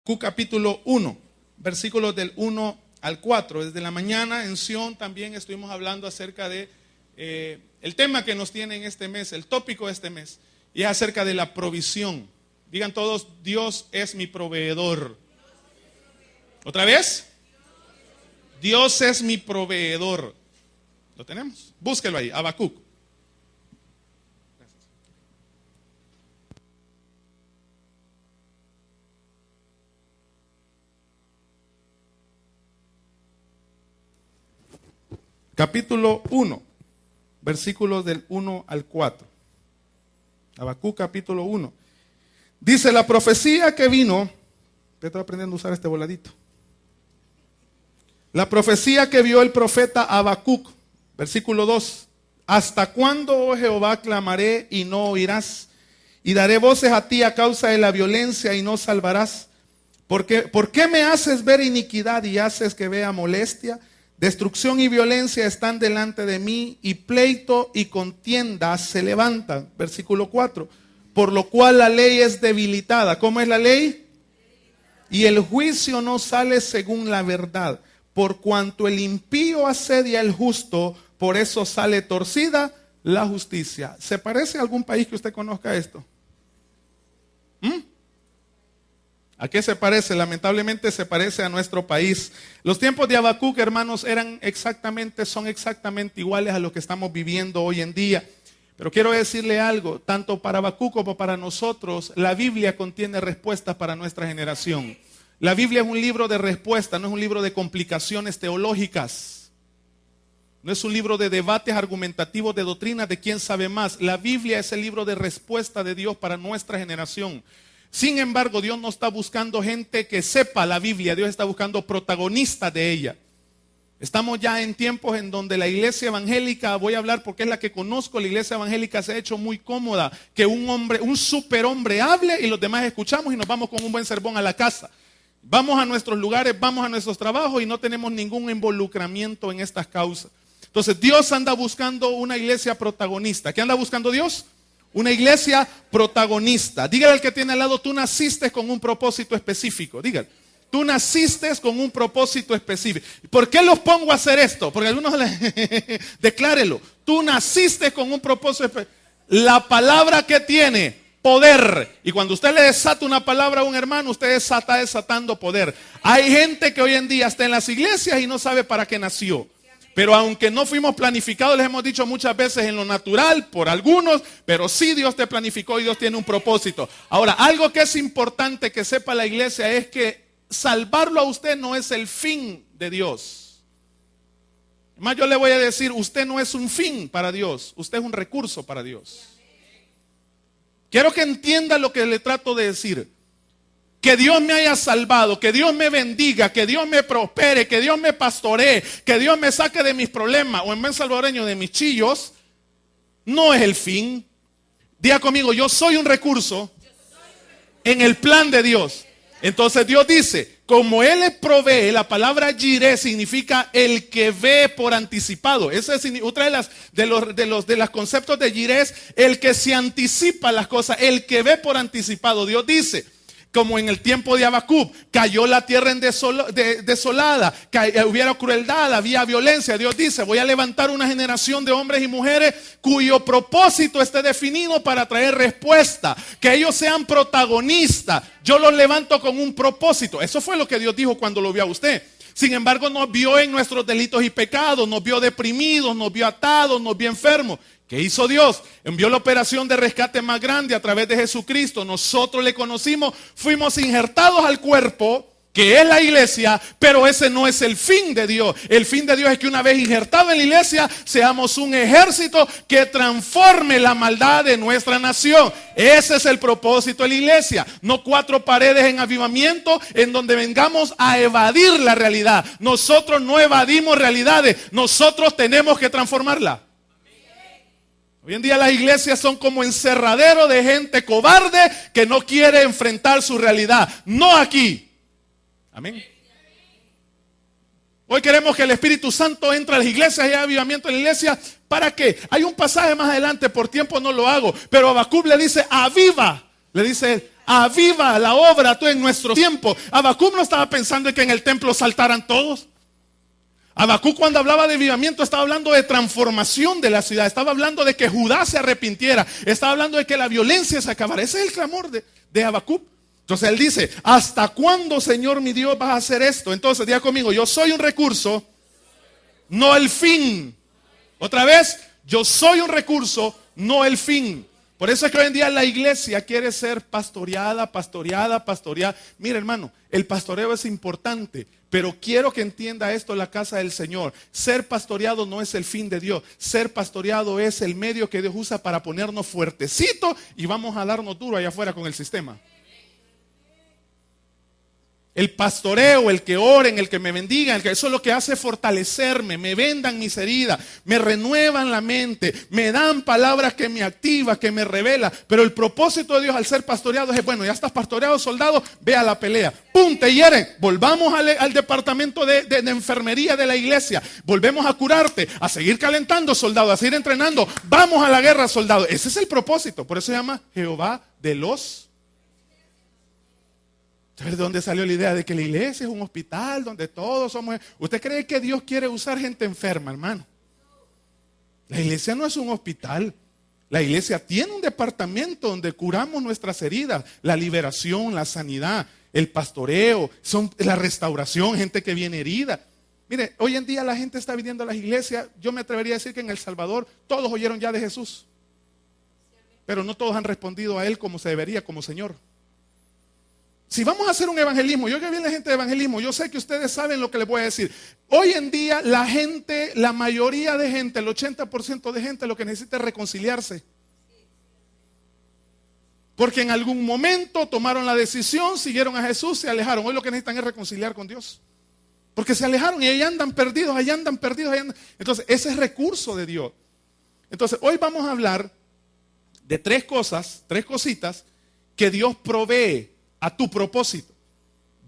Capítulo 1, versículos del 1 al 4. Desde la mañana en Sion también estuvimos hablando acerca de el tema que nos tiene en este mes, el tópico de este mes, y es acerca de la provisión. Digan todos, Dios es mi proveedor. ¿Otra vez? Dios es mi proveedor. ¿Lo tenemos? Búsquelo ahí, Habacuc. Capítulo 1, versículos del 1 al 4. Habacuc capítulo 1. Dice, la profecía que vino, estoy aprendiendo a usar este voladito. La profecía que vio el profeta Habacuc, versículo 2. ¿Hasta cuándo, oh Jehová, clamaré y no oirás? Y daré voces a ti a causa de la violencia y no salvarás. ¿Por qué me haces ver iniquidad y haces que vea molestia? Destrucción y violencia están delante de mí, y pleito y contienda se levantan. Versículo 4. Por lo cual la ley es debilitada. ¿Cómo es la ley? Y el juicio no sale según la verdad. Por cuanto el impío asedia al justo, por eso sale torcida la justicia. ¿Se parece a algún país que usted conozca esto? ¿A qué se parece? Lamentablemente se parece a nuestro país. Los tiempos de Habacuc, hermanos, son exactamente iguales a lo que estamos viviendo hoy en día. Pero quiero decirle algo, tanto para Habacuc como para nosotros, la Biblia contiene respuestas para nuestra generación. La Biblia es un libro de respuestas, no es un libro de complicaciones teológicas. No es un libro de debates argumentativos de doctrinas de quién sabe más. La Biblia es el libro de respuesta de Dios para nuestra generación. Sin embargo, Dios no está buscando gente que sepa la Biblia, Dios está buscando protagonistas de ella. Estamos ya en tiempos en donde la iglesia evangélica, voy a hablar porque es la que conozco, la iglesia evangélica se ha hecho muy cómoda, que un superhombre hable y los demás escuchamos y nos vamos con un buen sermón a la casa. Vamos a nuestros lugares, vamos a nuestros trabajos y no tenemos ningún involucramiento en estas causas. Entonces Dios anda buscando una iglesia protagonista. ¿Qué anda buscando Dios? Una iglesia protagonista. Dígale al que tiene al lado, tú naciste con un propósito específico. Dígale, tú naciste con un propósito específico. ¿Por qué los pongo a hacer esto? Porque algunos declárelo. Tú naciste con un propósito específico. La palabra que tiene poder. Y cuando usted le desata una palabra a un hermano, usted está desatando poder. Hay gente que hoy en día está en las iglesias y no sabe para qué nació. Pero aunque no fuimos planificados, les hemos dicho muchas veces en lo natural, por algunos, pero sí Dios te planificó y Dios tiene un propósito. Ahora, algo que es importante que sepa la iglesia es que salvarlo a usted no es el fin de Dios. Más yo le voy a decir, usted no es un fin para Dios, usted es un recurso para Dios. Quiero que entienda lo que le trato de decir. Que Dios me haya salvado, que Dios me bendiga, que Dios me prospere, que Dios me pastoree, que Dios me saque de mis problemas, o en buen salvadoreño de mis chillos, no es el fin. Diga conmigo, yo soy un recurso en el plan de Dios. Entonces Dios dice, como Él le provee, la palabra jireh significa el que ve por anticipado. Esa es otra de los conceptos de jireh, es el que se anticipa las cosas, el que ve por anticipado. Dios dice, como en el tiempo de Habacuc, cayó la tierra desolada, hubiera crueldad, había violencia. Dios dice, voy a levantar una generación de hombres y mujeres cuyo propósito esté definido para traer respuesta, que ellos sean protagonistas. Yo los levanto con un propósito. Eso fue lo que Dios dijo cuando lo vio a usted. Sin embargo, nos vio en nuestros delitos y pecados, nos vio deprimidos, nos vio atados, nos vio enfermos. ¿Qué hizo Dios? Envió la operación de rescate más grande a través de Jesucristo. Nosotros le conocimos, fuimos injertados al cuerpo, que es la iglesia, pero ese no es el fin de Dios. El fin de Dios es que una vez injertados en la iglesia, seamos un ejército que transforme la maldad de nuestra nación. Ese es el propósito de la iglesia. No 4 paredes en avivamiento en donde vengamos a evadir la realidad. Nosotros no evadimos realidades, nosotros tenemos que transformarla. Hoy en día las iglesias son como encerradero de gente cobarde que no quiere enfrentar su realidad. No aquí. Amén. Hoy queremos que el Espíritu Santo entre a las iglesias y haya avivamiento en la iglesia. ¿Para qué? Hay un pasaje más adelante, por tiempo no lo hago, pero Habacuc le dice, aviva. Le dice, Aviva la obra tú en nuestro tiempo. Habacuc no estaba pensando en que en el templo saltaran todos. Habacuc cuando hablaba de avivamiento estaba hablando de transformación de la ciudad. Estaba hablando de que Judá se arrepintiera. Estaba hablando de que la violencia se acabara. Ese es el clamor de Habacuc. Entonces él dice, ¿hasta cuándo, Señor mi Dios, vas a hacer esto? Entonces diga conmigo, yo soy un recurso, no el fin. Otra vez, yo soy un recurso, no el fin. Por eso es que hoy en día la iglesia quiere ser pastoreada. Mira, hermano, el pastoreo es importante, pero quiero que entienda esto la casa del Señor. Ser pastoreado no es el fin de Dios. Ser pastoreado es el medio que Dios usa para ponernos fuertecito y vamos a darnos duro allá afuera con el sistema. El pastoreo, el que oren, el que me bendigan, eso es lo que hace fortalecerme, me vendan mis heridas, me renuevan la mente, me dan palabras que me activan, que me revelan. Pero el propósito de Dios al ser pastoreado es, bueno, ya estás pastoreado, soldado, ve a la pelea. ¡Pum! Te hieren. Volvamos al departamento de enfermería de la iglesia. Volvemos a curarte, a seguir calentando, soldado, a seguir entrenando. Vamos a la guerra, soldado. Ese es el propósito. Por eso se llama Jehová de los... ¿De dónde salió la idea de que la iglesia es un hospital donde todos somos? ¿Usted cree que Dios quiere usar gente enferma, hermano? La iglesia no es un hospital. La iglesia tiene un departamento donde curamos nuestras heridas, la liberación, la sanidad, el pastoreo, la restauración, gente que viene herida. Mire, hoy en día la gente está viniendo a las iglesias. Yo me atrevería a decir que en El Salvador todos oyeron ya de Jesús, pero no todos han respondido a Él como se debería, como Señor. Si vamos a hacer un evangelismo, yo que viene la gente de evangelismo, yo sé que ustedes saben lo que les voy a decir. Hoy en día la gente, la mayoría de gente, el 80% de gente lo que necesita es reconciliarse. Porque en algún momento tomaron la decisión, siguieron a Jesús, se alejaron. Hoy lo que necesitan es reconciliar con Dios. Porque se alejaron y ahí andan perdidos, ahí andan perdidos. Entonces ese es recurso de Dios. Entonces hoy vamos a hablar de tres cositas que Dios provee a tu propósito.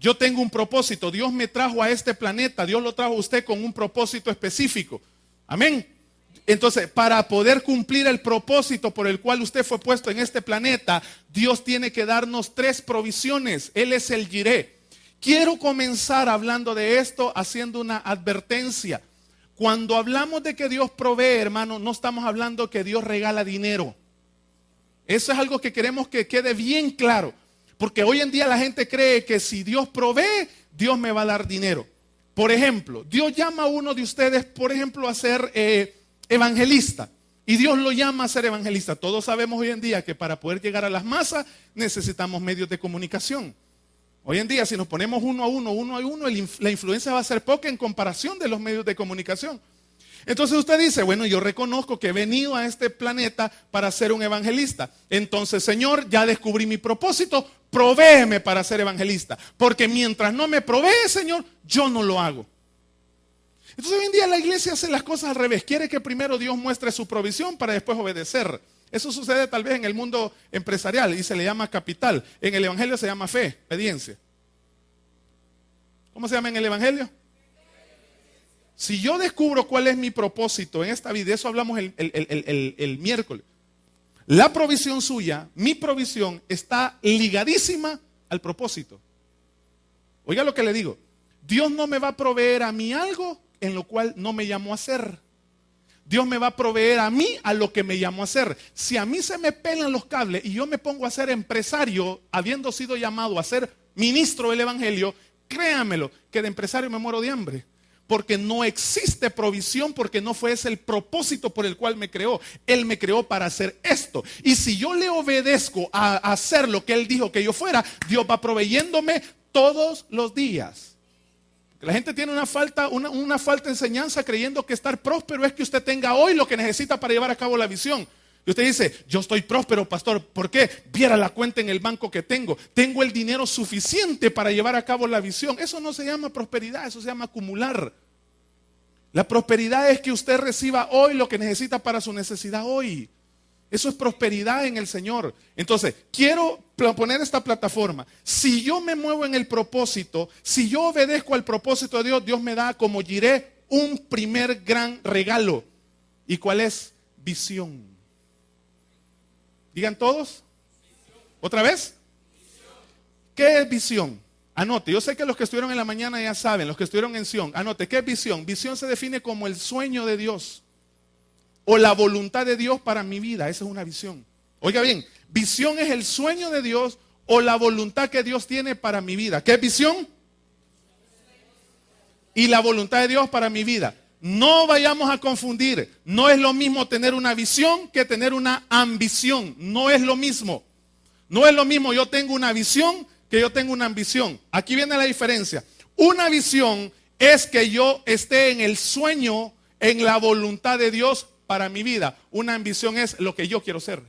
Yo tengo un propósito. Dios me trajo a este planeta. Dios lo trajo a usted con un propósito específico. Amén. Entonces, para poder cumplir el propósito por el cual usted fue puesto en este planeta, Dios tiene que darnos tres provisiones. Él es el Jireh. Quiero comenzar hablando de esto haciendo una advertencia. Cuando hablamos de que Dios provee, hermano, no estamos hablando que Dios regala dinero. Eso es algo que queremos que quede bien claro. Porque hoy en día la gente cree que si Dios provee, Dios me va a dar dinero. Por ejemplo, Dios llama a uno de ustedes, por ejemplo, a ser evangelista. Y Dios lo llama a ser evangelista. Todos sabemos hoy en día que para poder llegar a las masas necesitamos medios de comunicación. Hoy en día si nos ponemos uno a uno, la influencia va a ser poca en comparación de los medios de comunicación. Entonces usted dice, bueno, yo reconozco que he venido a este planeta para ser un evangelista. Entonces, Señor, ya descubrí mi propósito, provéeme para ser evangelista. Porque mientras no me provee, Señor, yo no lo hago. Entonces hoy en día la iglesia hace las cosas al revés. Quiere que primero Dios muestre su provisión para después obedecer. Eso sucede tal vez en el mundo empresarial y se le llama capital. En el evangelio se llama fe, obediencia. ¿Cómo se llama en el evangelio? Si yo descubro cuál es mi propósito en esta vida, de eso hablamos el miércoles. La provisión suya, mi provisión, está ligadísima al propósito. Oiga lo que le digo. Dios no me va a proveer a mí algo en lo cual no me llamó a hacer. Dios me va a proveer a mí a lo que me llamó a hacer. Si a mí se me pelan los cables y yo me pongo a ser empresario, habiendo sido llamado a ser ministro del evangelio, créamelo, que de empresario me muero de hambre. Porque no existe provisión, porque no fue ese el propósito por el cual me creó. Él me creó para hacer esto. Y si yo le obedezco a hacer lo que Él dijo que yo fuera, Dios va proveyéndome todos los días. La gente tiene una falta de enseñanza creyendo que estar próspero es que usted tenga hoy lo que necesita para llevar a cabo la visión. Y usted dice, yo estoy próspero, pastor. ¿Por qué? Viera la cuenta en el banco que tengo. Tengo el dinero suficiente para llevar a cabo la visión. Eso no se llama prosperidad, eso se llama acumular. La prosperidad es que usted reciba hoy lo que necesita para su necesidad hoy. Eso es prosperidad en el Señor. Entonces, quiero poner esta plataforma. Si yo me muevo en el propósito, si yo obedezco al propósito de Dios, Dios me da como Jireh un primer gran regalo. ¿Y cuál es? Visión. Digan todos. ¿Otra vez? ¿Qué es visión? Anote, yo sé que los que estuvieron en la mañana ya saben, los que estuvieron en Sion, anote, ¿qué es visión? Visión se define como el sueño de Dios o la voluntad de Dios para mi vida. Esa es una visión. Oiga bien, visión es el sueño de Dios o la voluntad que Dios tiene para mi vida. ¿Qué es visión? Y la voluntad de Dios para mi vida. No vayamos a confundir. No es lo mismo tener una visión que tener una ambición. No es lo mismo. No es lo mismo yo tengo una visión que yo tengo una ambición. Aquí viene la diferencia. Una visión es que yo esté en el sueño, en la voluntad de Dios para mi vida. Una ambición es lo que yo quiero ser.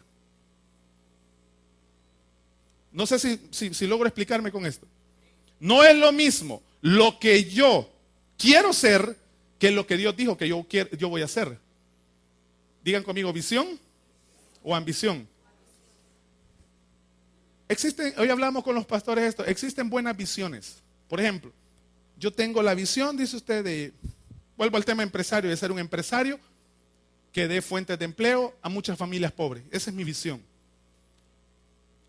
No sé si logro explicarme con esto. No es lo mismo lo que yo quiero ser que lo que Dios dijo que yo voy a hacer. Digan conmigo, visión o ambición. Hoy hablamos con los pastores esto, existen buenas visiones. Por ejemplo, yo tengo la visión, dice usted, vuelvo al tema empresario, de ser un empresario que dé fuentes de empleo a muchas familias pobres. Esa es mi visión.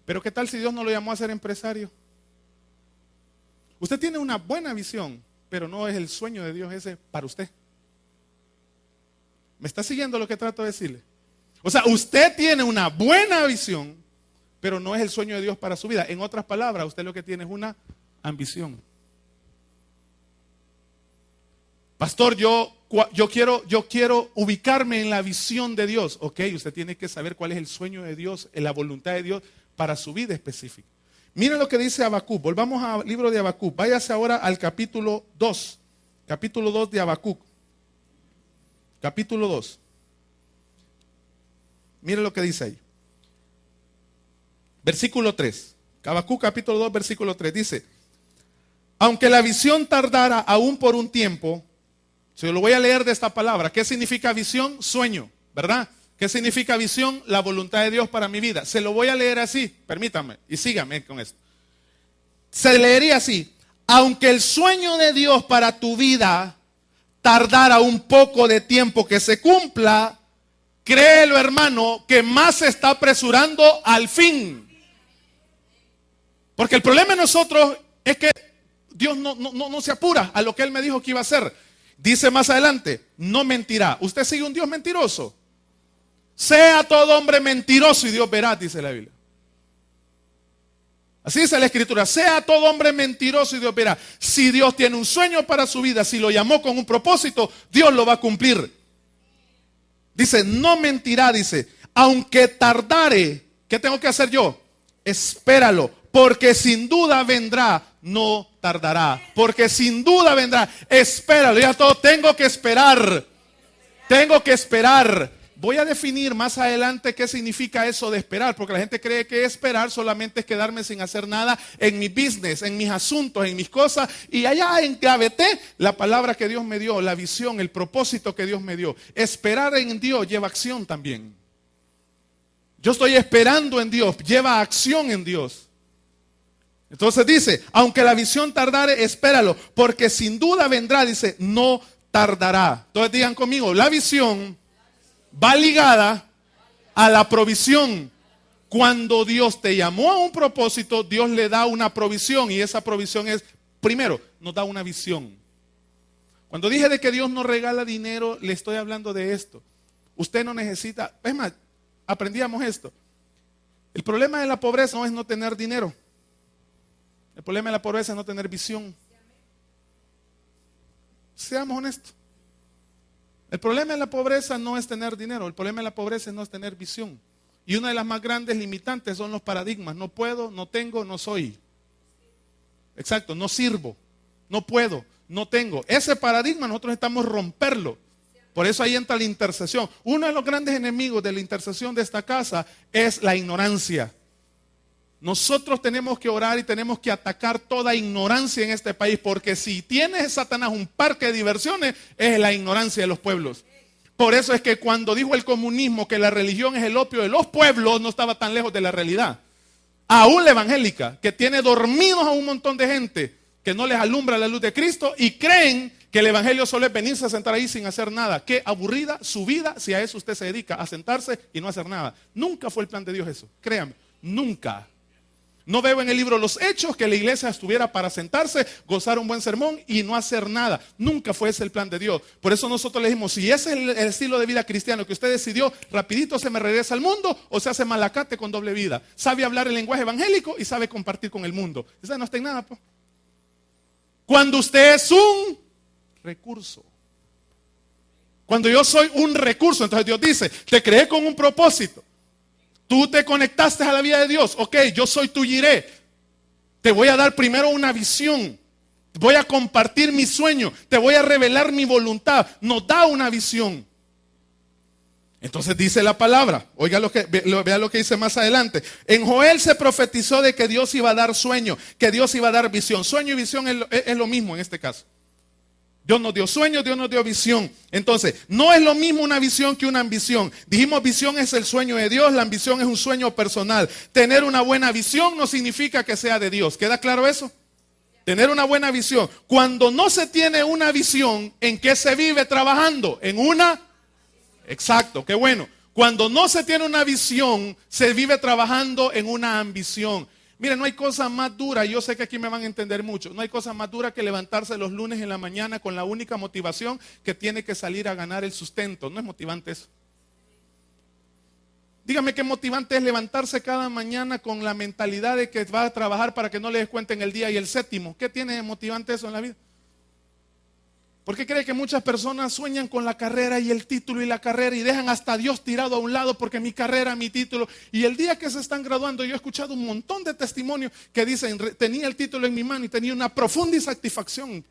Pero ¿qué tal si Dios no lo llamó a ser empresario? Usted tiene una buena visión, pero no es el sueño de Dios ese para usted. ¿Me está siguiendo lo que trato de decirle? O sea, usted tiene una buena visión, pero no es el sueño de Dios para su vida. En otras palabras, usted lo que tiene es una ambición. Pastor, yo quiero ubicarme en la visión de Dios. Ok, usted tiene que saber cuál es el sueño de Dios, la voluntad de Dios para su vida específica. Miren lo que dice Habacuc. Volvamos al libro de Habacuc. Váyase ahora al capítulo 2. Capítulo 2 de Habacuc. Capítulo 2. Miren lo que dice ahí. Versículo 3. Habacuc capítulo 2, versículo 3. Dice, aunque la visión tardara aún por un tiempo, yo lo voy a leer de esta palabra. ¿Qué significa visión? Sueño, ¿verdad? ¿Qué significa visión? La voluntad de Dios para mi vida. Se lo voy a leer así, permítame, y sígame con esto. Se leería así, aunque el sueño de Dios para tu vida tardara un poco de tiempo que se cumpla, créelo, hermano, que más se está apresurando al fin. Porque el problema de nosotros es que Dios no se apura a lo que Él me dijo que iba a hacer. Dice más adelante, no mentirá. Usted sigue un Dios mentiroso. Sea todo hombre mentiroso y Dios verá, dice la Biblia. Así dice la Escritura, sea todo hombre mentiroso y Dios verá. Si Dios tiene un sueño para su vida, si lo llamó con un propósito, Dios lo va a cumplir. Dice, no mentirá, dice, aunque tardare, ¿qué tengo que hacer yo? Espéralo, porque sin duda vendrá, no tardará. Porque sin duda vendrá, espéralo, ya todo, tengo que esperar. Tengo que esperar. Voy a definir más adelante qué significa eso de esperar, porque la gente cree que esperar solamente es quedarme sin hacer nada en mi business, en mis asuntos, en mis cosas, y allá engaveté la palabra que Dios me dio, la visión, el propósito que Dios me dio. Esperar en Dios lleva acción también. Yo estoy esperando en Dios, lleva acción en Dios. Entonces dice, aunque la visión tardare, espéralo, porque sin duda vendrá, dice, no tardará. Entonces digan conmigo, la visión va ligada a la provisión. Cuando Dios te llamó a un propósito, Dios le da una provisión, y esa provisión es, primero, nos da una visión. Cuando dije de que Dios no regala dinero, le estoy hablando de esto. Usted no necesita, es más, aprendíamos esto. El problema de la pobreza no es no tener dinero. El problema de la pobreza es no tener visión. Seamos honestos. El problema de la pobreza no es tener dinero, el problema de la pobreza no es tener visión. Y una de las más grandes limitantes son los paradigmas. No puedo, no tengo, no soy. Exacto, no sirvo, no puedo, no tengo. Ese paradigma nosotros necesitamos romperlo. Por eso ahí entra la intercesión. Uno de los grandes enemigos de la intercesión de esta casa es la ignorancia. Nosotros tenemos que orar y tenemos que atacar toda ignorancia en este país, porque si tiene Satanás un parque de diversiones, es la ignorancia de los pueblos. Por eso es que cuando dijo el comunismo que la religión es el opio de los pueblos, no estaba tan lejos de la realidad. Aún la evangélica, que tiene dormidos a un montón de gente que no les alumbra la luz de Cristo y creen que el evangelio solo es venirse a sentar ahí sin hacer nada. Qué aburrida su vida si a eso usted se dedica, a sentarse y no hacer nada. Nunca fue el plan de Dios eso, créanme, nunca. No veo en el libro Los Hechos que la iglesia estuviera para sentarse, gozar un buen sermón y no hacer nada. Nunca fue ese el plan de Dios. Por eso nosotros le dijimos, si ese es el estilo de vida cristiano que usted decidió, rapidito se me regresa al mundo o se hace malacate con doble vida. Sabe hablar el lenguaje evangélico y sabe compartir con el mundo. Esa no está en nada, pues. Cuando usted es un recurso. Cuando yo soy un recurso, entonces Dios dice, te creé con un propósito. Tú te conectaste a la vida de Dios. Ok, yo soy tu Jiré. Te voy a dar primero una visión. Voy a compartir mi sueño. Te voy a revelar mi voluntad. Nos da una visión. Entonces dice la palabra. Oiga vea lo que dice más adelante. En Joel se profetizó de que Dios iba a dar sueño, que Dios iba a dar visión. Sueño y visión es lo mismo en este caso. Dios nos dio sueño, Dios nos dio visión. Entonces, no es lo mismo una visión que una ambición. Dijimos, visión es el sueño de Dios, la ambición es un sueño personal. Tener una buena visión no significa que sea de Dios. ¿Queda claro eso? Tener una buena visión. Cuando no se tiene una visión, ¿en qué se vive trabajando? En una... Exacto, qué bueno. Cuando no se tiene una visión, se vive trabajando en una ambición. Miren, no hay cosa más dura, yo sé que aquí me van a entender mucho, no hay cosa más dura que levantarse los lunes en la mañana con la única motivación que tiene que salir a ganar el sustento. No es motivante eso. Dígame qué motivante es levantarse cada mañana con la mentalidad de que va a trabajar para que no le descuenten el día y el séptimo. ¿Qué tiene de motivante eso en la vida? ¿Por qué cree que muchas personas sueñan con la carrera y el título y la carrera y dejan hasta a Dios tirado a un lado porque mi carrera, mi título? Y el día que se están graduando, yo he escuchado un montón de testimonios que dicen, tenía el título en mi mano y tenía una profunda insatisfacción.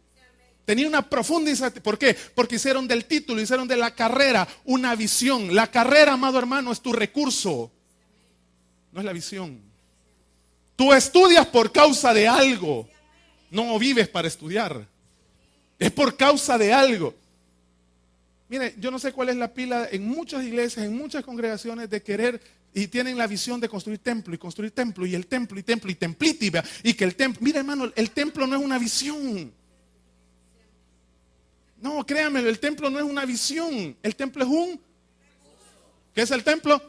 Tenía una profunda insatisfacción. ¿Por qué? Porque hicieron del título, hicieron de la carrera una visión. La carrera, amado hermano, es tu recurso. No es la visión. Tú estudias por causa de algo. No vives para estudiar. Es por causa de algo. Mire, yo no sé cuál es la pila en muchas iglesias, en muchas congregaciones de querer y tienen la visión de construir templo y el templo y templo y templiti, y que el templo, mire hermano, el templo no es una visión. No, créanmelo, el templo no es una visión. El templo es un... ¿Qué es el templo?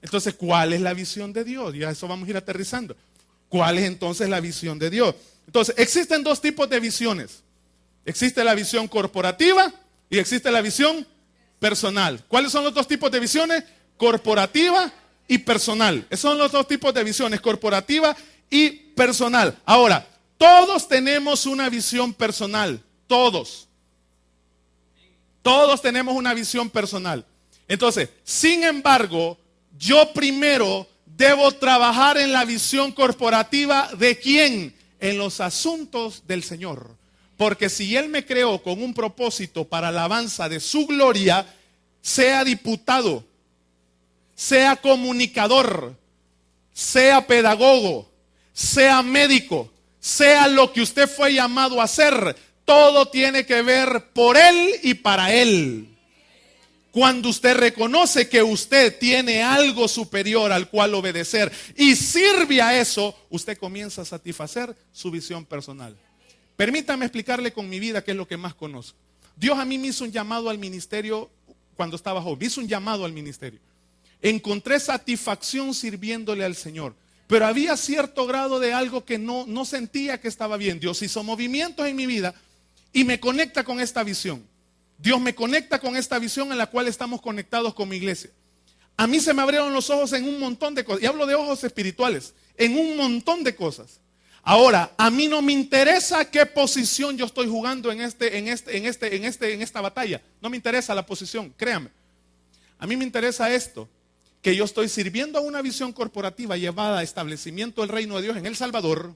Entonces, ¿cuál es la visión de Dios? Ya eso vamos a ir aterrizando. ¿Cuál es entonces la visión de Dios? Entonces, existen dos tipos de visiones. Existe la visión corporativa y existe la visión personal. ¿Cuáles son los dos tipos de visiones? Corporativa y personal. Esos son los dos tipos de visiones, corporativa y personal. Ahora, todos tenemos una visión personal. Todos tenemos una visión personal. Entonces, sin embargo, yo primero debo trabajar en la visión corporativa ¿de quién? En los asuntos del Señor. Porque si Él me creó con un propósito para alabanza de su gloria, sea diputado, sea comunicador, sea pedagogo, sea médico, sea lo que usted fue llamado a hacer, todo tiene que ver por Él y para Él. Cuando usted reconoce que usted tiene algo superior al cual obedecer y sirve a eso, usted comienza a satisfacer su visión personal. Permítame explicarle con mi vida qué es lo que más conozco. Dios a mí me hizo un llamado al ministerio cuando estaba joven. Me hizo un llamado al ministerio. Encontré satisfacción sirviéndole al Señor. Pero había cierto grado de algo que no sentía que estaba bien. Dios hizo movimientos en mi vida y me conecta con esta visión. Dios me conecta con esta visión en la cual estamos conectados con mi iglesia. A mí se me abrieron los ojos en un montón de cosas. Y hablo de ojos espirituales. En un montón de cosas. Ahora, a mí no me interesa qué posición yo estoy jugando en esta batalla. No me interesa la posición, créame. A mí me interesa esto, que yo estoy sirviendo a una visión corporativa llevada a establecimiento del reino de Dios en El Salvador,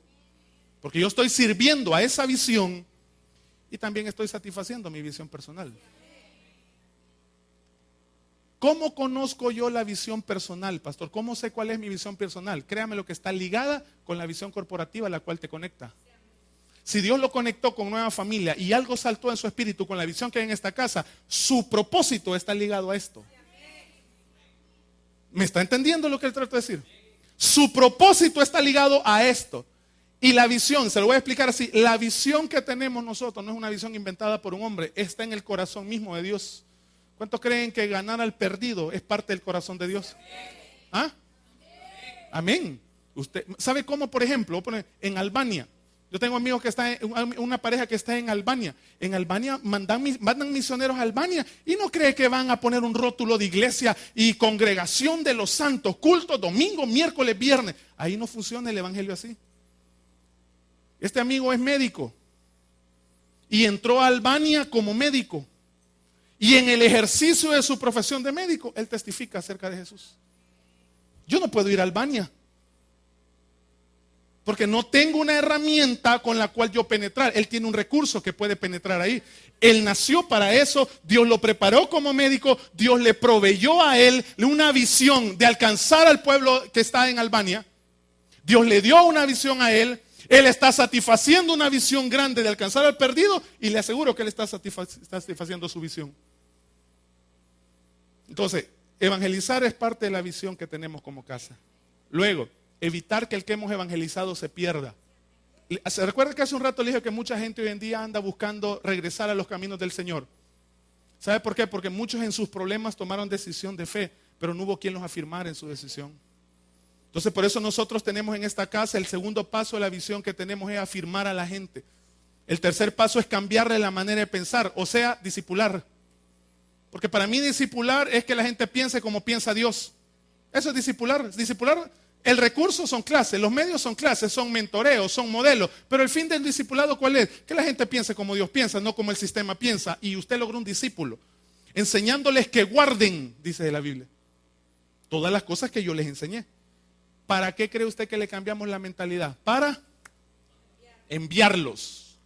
porque yo estoy sirviendo a esa visión y también estoy satisfaciendo mi visión personal. ¿Cómo conozco yo la visión personal, pastor? ¿Cómo sé cuál es mi visión personal? Créame lo que está ligada con la visión corporativa a la cual te conecta. Si Dios lo conectó con nueva familia y algo saltó en su espíritu con la visión que hay en esta casa, su propósito está ligado a esto. ¿Me está entendiendo lo que le trato de decir? Su propósito está ligado a esto. Y la visión, se lo voy a explicar así, la visión que tenemos nosotros no es una visión inventada por un hombre, está en el corazón mismo de Dios. ¿Cuántos creen que ganar al perdido es parte del corazón de Dios? ¿Ah? Amén. Usted sabe cómo, por ejemplo, en Albania. Yo tengo amigos que están, una pareja que está en Albania. En Albania mandan misioneros a Albania y no cree que van a poner un rótulo de iglesia y congregación de los santos, culto, domingo, miércoles, viernes. Ahí no funciona el evangelio así. Este amigo es médico y entró a Albania como médico. Y en el ejercicio de su profesión de médico, él testifica acerca de Jesús. Yo no puedo ir a Albania, porque no tengo una herramienta con la cual yo penetrar. Él tiene un recurso que puede penetrar ahí. Él nació para eso. Dios lo preparó como médico. Dios le proveyó a él una visión de alcanzar al pueblo que está en Albania. Dios le dio una visión a él. Él está satisfaciendo una visión grande de alcanzar al perdido. Y le aseguro que él está satisfaciendo su visión. Entonces, evangelizar es parte de la visión que tenemos como casa. Luego, evitar que el que hemos evangelizado se pierda. ¿Se recuerda que hace un rato le dije que mucha gente hoy en día anda buscando regresar a los caminos del Señor? ¿Sabe por qué? Porque muchos en sus problemas tomaron decisión de fe, pero no hubo quien los afirmara en su decisión. Entonces por eso nosotros tenemos en esta casa, el segundo paso de la visión que tenemos es afirmar a la gente. El tercer paso es cambiarle la manera de pensar, o sea, discipular. Porque para mí discipular es que la gente piense como piensa Dios. Eso es discipular. Discipular, el recurso son clases, los medios son clases, son mentoreos, son modelos. Pero el fin del discipulado, ¿cuál es? Que la gente piense como Dios piensa, no como el sistema piensa. Y usted logró un discípulo, enseñándoles que guarden, dice la Biblia, todas las cosas que yo les enseñé. ¿Para qué cree usted que le cambiamos la mentalidad? Para enviarlos.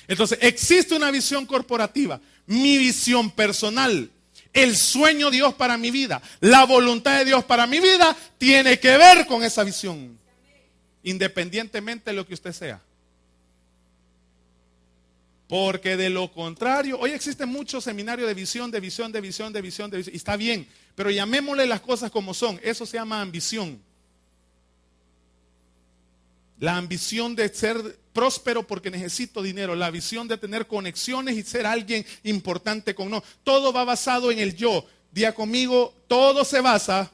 Entonces, existe una visión corporativa, mi visión personal. El sueño de Dios para mi vida, la voluntad de Dios para mi vida, tiene que ver con esa visión. Independientemente de lo que usted sea. Porque de lo contrario, hoy existen muchos seminarios de visión, y está bien, pero llamémosle las cosas como son. Eso se llama ambición. La ambición de ser próspero porque necesito dinero. La visión de tener conexiones y ser alguien importante con no. Todo va basado en el yo. Diga conmigo, todo se basa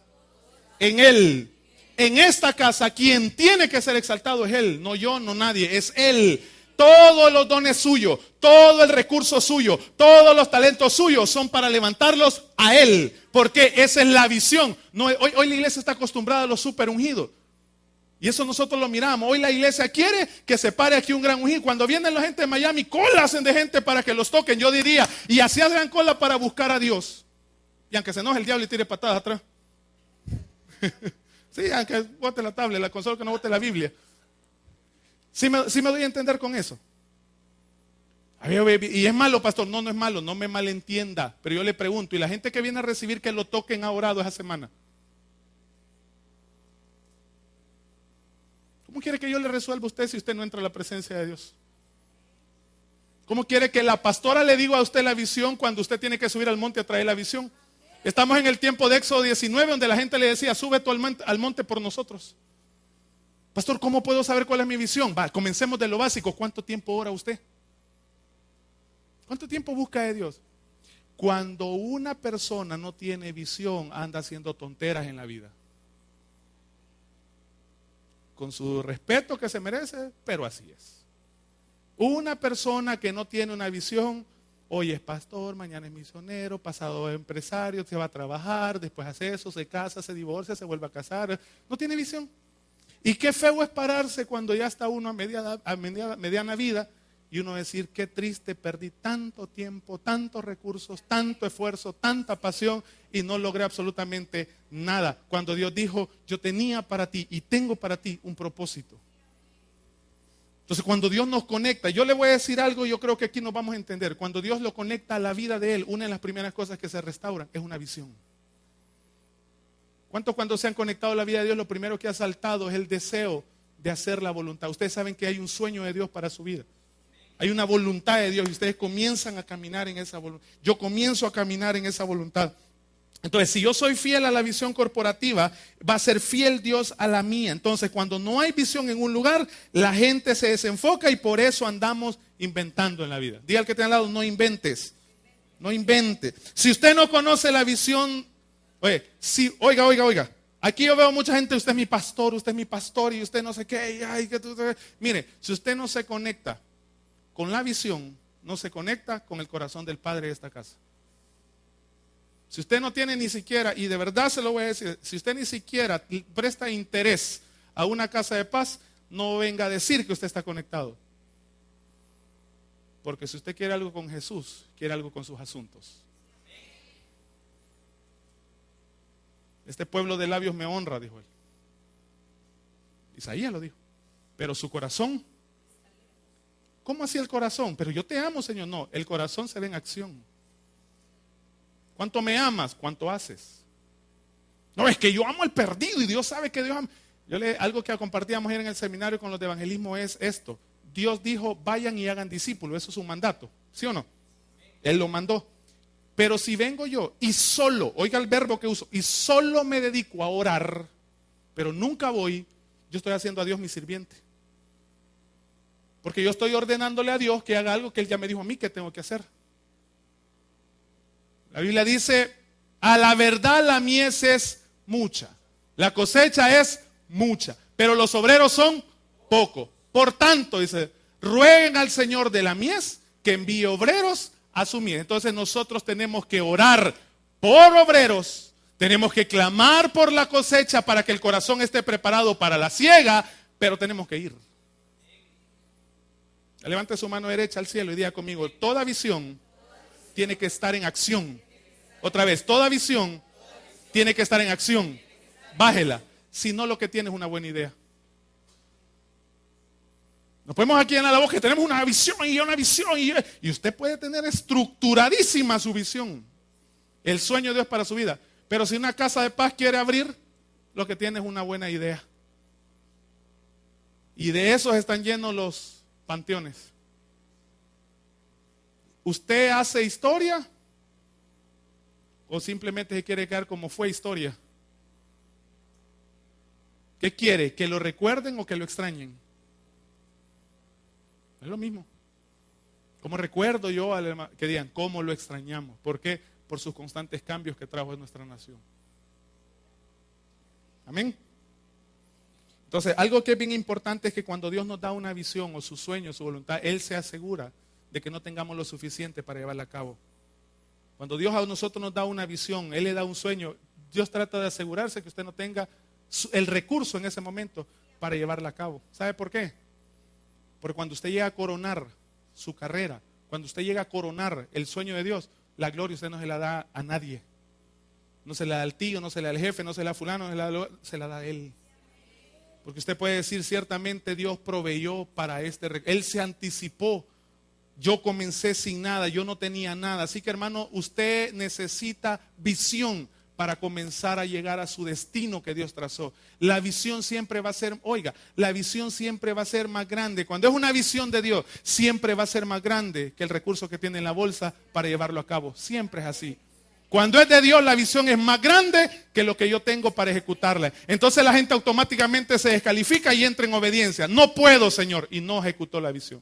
en Él. En esta casa, quien tiene que ser exaltado es Él. No yo, no nadie, es Él. Todos los dones suyos, todo el recurso suyo, todos los talentos suyos son para levantarlos a Él. Porque esa es la visión. No, hoy la iglesia está acostumbrada a los super ungidos. Y eso nosotros lo miramos. Hoy la iglesia quiere que se pare aquí un gran ungido. Cuando vienen la gente de Miami, cola hacen de gente para que los toquen, yo diría. Y así hacen cola para buscar a Dios. Y aunque se enoje el diablo y tire patadas atrás. Sí, aunque bote la tabla, la consola que no bote la Biblia. Sí me doy a entender con eso. Y es malo, pastor. No, no es malo, no me malentienda. Pero yo le pregunto, ¿y la gente que viene a recibir que lo toquen ha orado esa semana? ¿Cómo quiere que yo le resuelva a usted si usted no entra a la presencia de Dios? ¿Cómo quiere que la pastora le diga a usted la visión cuando usted tiene que subir al monte a traer la visión? Estamos en el tiempo de Éxodo 19 donde la gente le decía, sube tú al monte por nosotros. Pastor, ¿cómo puedo saber cuál es mi visión? Va, comencemos de lo básico. ¿Cuánto tiempo ora usted? ¿Cuánto tiempo busca de Dios? Cuando una persona no tiene visión, anda haciendo tonteras en la vida. Con su respeto que se merece, pero así es. Una persona que no tiene una visión, hoy es pastor, mañana es misionero, pasado es empresario, se va a trabajar, después hace eso, se casa, se divorcia, se vuelve a casar, no tiene visión. Y qué feo es pararse cuando ya está uno a mediana vida y uno decir, qué triste, perdí tanto tiempo, tantos recursos, tanto esfuerzo, tanta pasión y no logré absolutamente nada. Cuando Dios dijo, yo tenía para ti y tengo para ti un propósito. Entonces cuando Dios nos conecta, yo le voy a decir algo, yo creo que aquí nos vamos a entender. Cuando Dios lo conecta a la vida de Él, una de las primeras cosas que se restauran es una visión. ¿Cuántos cuando se han conectado a la vida de Dios, lo primero que ha saltado es el deseo de hacer la voluntad? Ustedes saben que hay un sueño de Dios para su vida. Hay una voluntad de Dios y ustedes comienzan a caminar en esa voluntad. Yo comienzo a caminar en esa voluntad. Entonces, si yo soy fiel a la visión corporativa, va a ser fiel Dios a la mía. Entonces, cuando no hay visión en un lugar, la gente se desenfoca y por eso andamos inventando en la vida. Diga al que te al lado, no inventes. No invente. Si usted no conoce la visión, oiga. Aquí yo veo mucha gente, usted es mi pastor y usted no sé qué. Mire, si usted no se conecta con la visión, no se conecta con el corazón del Padre de esta casa. Si usted no tiene ni siquiera, y de verdad se lo voy a decir, si usted ni siquiera presta interés a una casa de paz, no venga a decir que usted está conectado. Porque si usted quiere algo con Jesús, quiere algo con sus asuntos. Este pueblo de labios me honra, dijo él. Isaías lo dijo. Pero su corazón, ¿cómo así el corazón? Pero yo te amo, Señor. No, el corazón se ve en acción. ¿Cuánto me amas? ¿Cuánto haces? No, es que yo amo al perdido y Dios sabe que Dios ama. Algo que compartíamos ayer en el seminario con los de evangelismo es esto. Dios dijo, vayan y hagan discípulos. Eso es un mandato, ¿sí o no? Él lo mandó. Pero si vengo yo y solo, oiga el verbo que uso, y solo me dedico a orar, pero nunca voy, yo estoy haciendo a Dios mi sirviente. Porque yo estoy ordenándole a Dios que haga algo que Él ya me dijo a mí que tengo que hacer. La Biblia dice, a la verdad la mies es mucha, la cosecha es mucha, pero los obreros son pocos. Por tanto, dice, rueguen al Señor de la mies que envíe obreros a su mies. Entonces nosotros tenemos que orar por obreros, tenemos que clamar por la cosecha para que el corazón esté preparado para la siega, pero tenemos que ir. Levante su mano derecha al cielo y diga conmigo, toda visión tiene que estar en acción. Otra vez, toda visión tiene que estar en acción. Bájela. Si no, lo que tiene es una buena idea. Nos ponemos aquí en la voz que tenemos una visión y usted puede tener estructuradísima su visión. El sueño de Dios para su vida. Pero si una casa de paz quiere abrir, lo que tiene es una buena idea. Y de esos están llenos los panteones. ¿Usted hace historia? ¿O simplemente se quiere quedar como fue historia? ¿Qué quiere? ¿Que lo recuerden o que lo extrañen? Es lo mismo. ¿Cómo recuerdo yo al hermano? Que digan, ¿cómo lo extrañamos? ¿Por qué? Por sus constantes cambios que trajo en nuestra nación. Amén. Entonces, algo que es bien importante es que cuando Dios nos da una visión o su sueño, su voluntad, Él se asegura de que no tengamos lo suficiente para llevarla a cabo. Cuando Dios a nosotros nos da una visión, Él le da un sueño, Dios trata de asegurarse que usted no tenga el recurso en ese momento para llevarla a cabo. ¿Sabe por qué? Porque cuando usted llega a coronar su carrera, cuando usted llega a coronar el sueño de Dios, la gloria usted no se la da a nadie. No se la da al tío, no se la da al jefe, no se la da a fulano, se la da a Él. Porque usted puede decir, ciertamente Dios proveyó para Él se anticipó. Yo comencé sin nada, yo no tenía nada. Así que hermano, usted necesita visión para comenzar a llegar a su destino que Dios trazó. La visión siempre va a ser, la visión siempre va a ser más grande. Cuando es una visión de Dios, siempre va a ser más grande que el recurso que tiene en la bolsa para llevarlo a cabo. Siempre es así. Cuando es de Dios, la visión es más grande que lo que yo tengo para ejecutarla. Entonces la gente automáticamente se descalifica y entra en obediencia. No puedo, Señor, y no ejecutó la visión.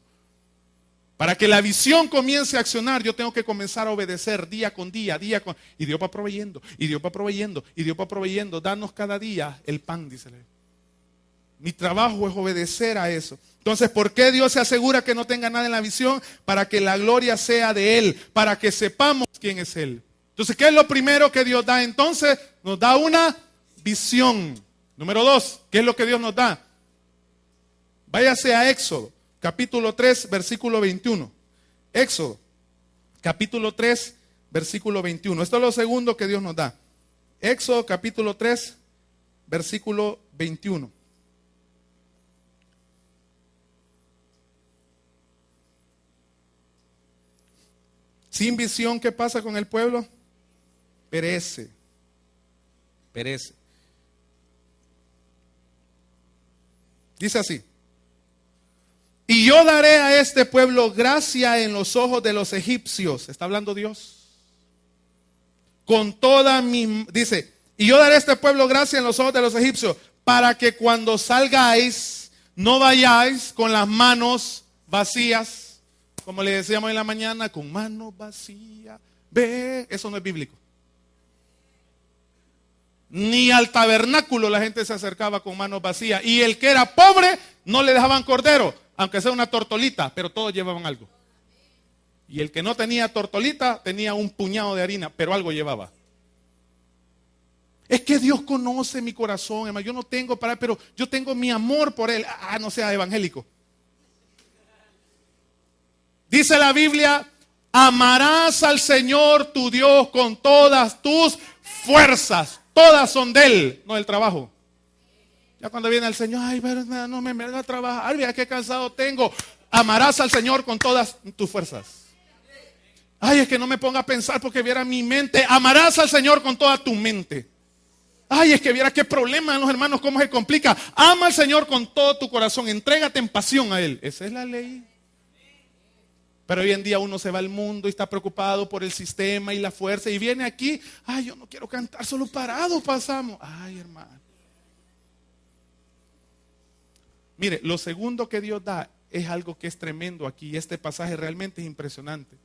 Para que la visión comience a accionar, yo tengo que comenzar a obedecer día con día, y Dios va proveyendo, y Dios va proveyendo, y Dios va proveyendo. Danos cada día el pan, dice. Mi trabajo es obedecer a eso. Entonces, ¿por qué Dios se asegura que no tenga nada en la visión? Para que la gloria sea de Él, para que sepamos quién es Él. Entonces, ¿qué es lo primero que Dios da? Entonces, nos da una visión. Número 2, ¿qué es lo que Dios nos da? Váyase a Éxodo. Capítulo 3, versículo 21. Éxodo, capítulo 3, versículo 21. Esto es lo segundo que Dios nos da. Éxodo, capítulo 3, versículo 21. Sin visión, ¿qué pasa con el pueblo? Perece. Perece. Dice así. Y yo daré a este pueblo gracia en los ojos de los egipcios. ¿Está hablando Dios? Con toda mi... Dice, y yo daré a este pueblo gracia en los ojos de los egipcios, para que cuando salgáis, no vayáis con las manos vacías. Como le decíamos en la mañana, con manos vacías. Ve, eso no es bíblico. Ni al tabernáculo la gente se acercaba con manos vacías. Y el que era pobre no le dejaban cordero, aunque sea una tortolita, pero todos llevaban algo. Y el que no tenía tortolita tenía un puñado de harina, pero algo llevaba. Es que Dios conoce mi corazón, hermano. Yo no tengo para él, pero yo tengo mi amor por él. No sea evangélico. Dice la Biblia: amarás al Señor tu Dios con todas tus fuerzas. Todas son de él, no del trabajo. Ya cuando viene el Señor, ay, pero no me da trabajar, mira qué cansado tengo. Amarás al Señor con todas tus fuerzas. Ay, es que no me ponga a pensar porque viera mi mente. Amarás al Señor con toda tu mente. Ay, es que viera qué problema, los hermanos, cómo se complica. Ama al Señor con todo tu corazón, entrégate en pasión a Él. Esa es la ley. Pero hoy en día uno se va al mundo y está preocupado por el sistema y la fuerza. Y viene aquí, ay, yo no quiero cantar, solo parado pasamos. Ay, hermano. Mire, lo segundo que Dios da es algo que es tremendo aquí. Este pasaje realmente es impresionante.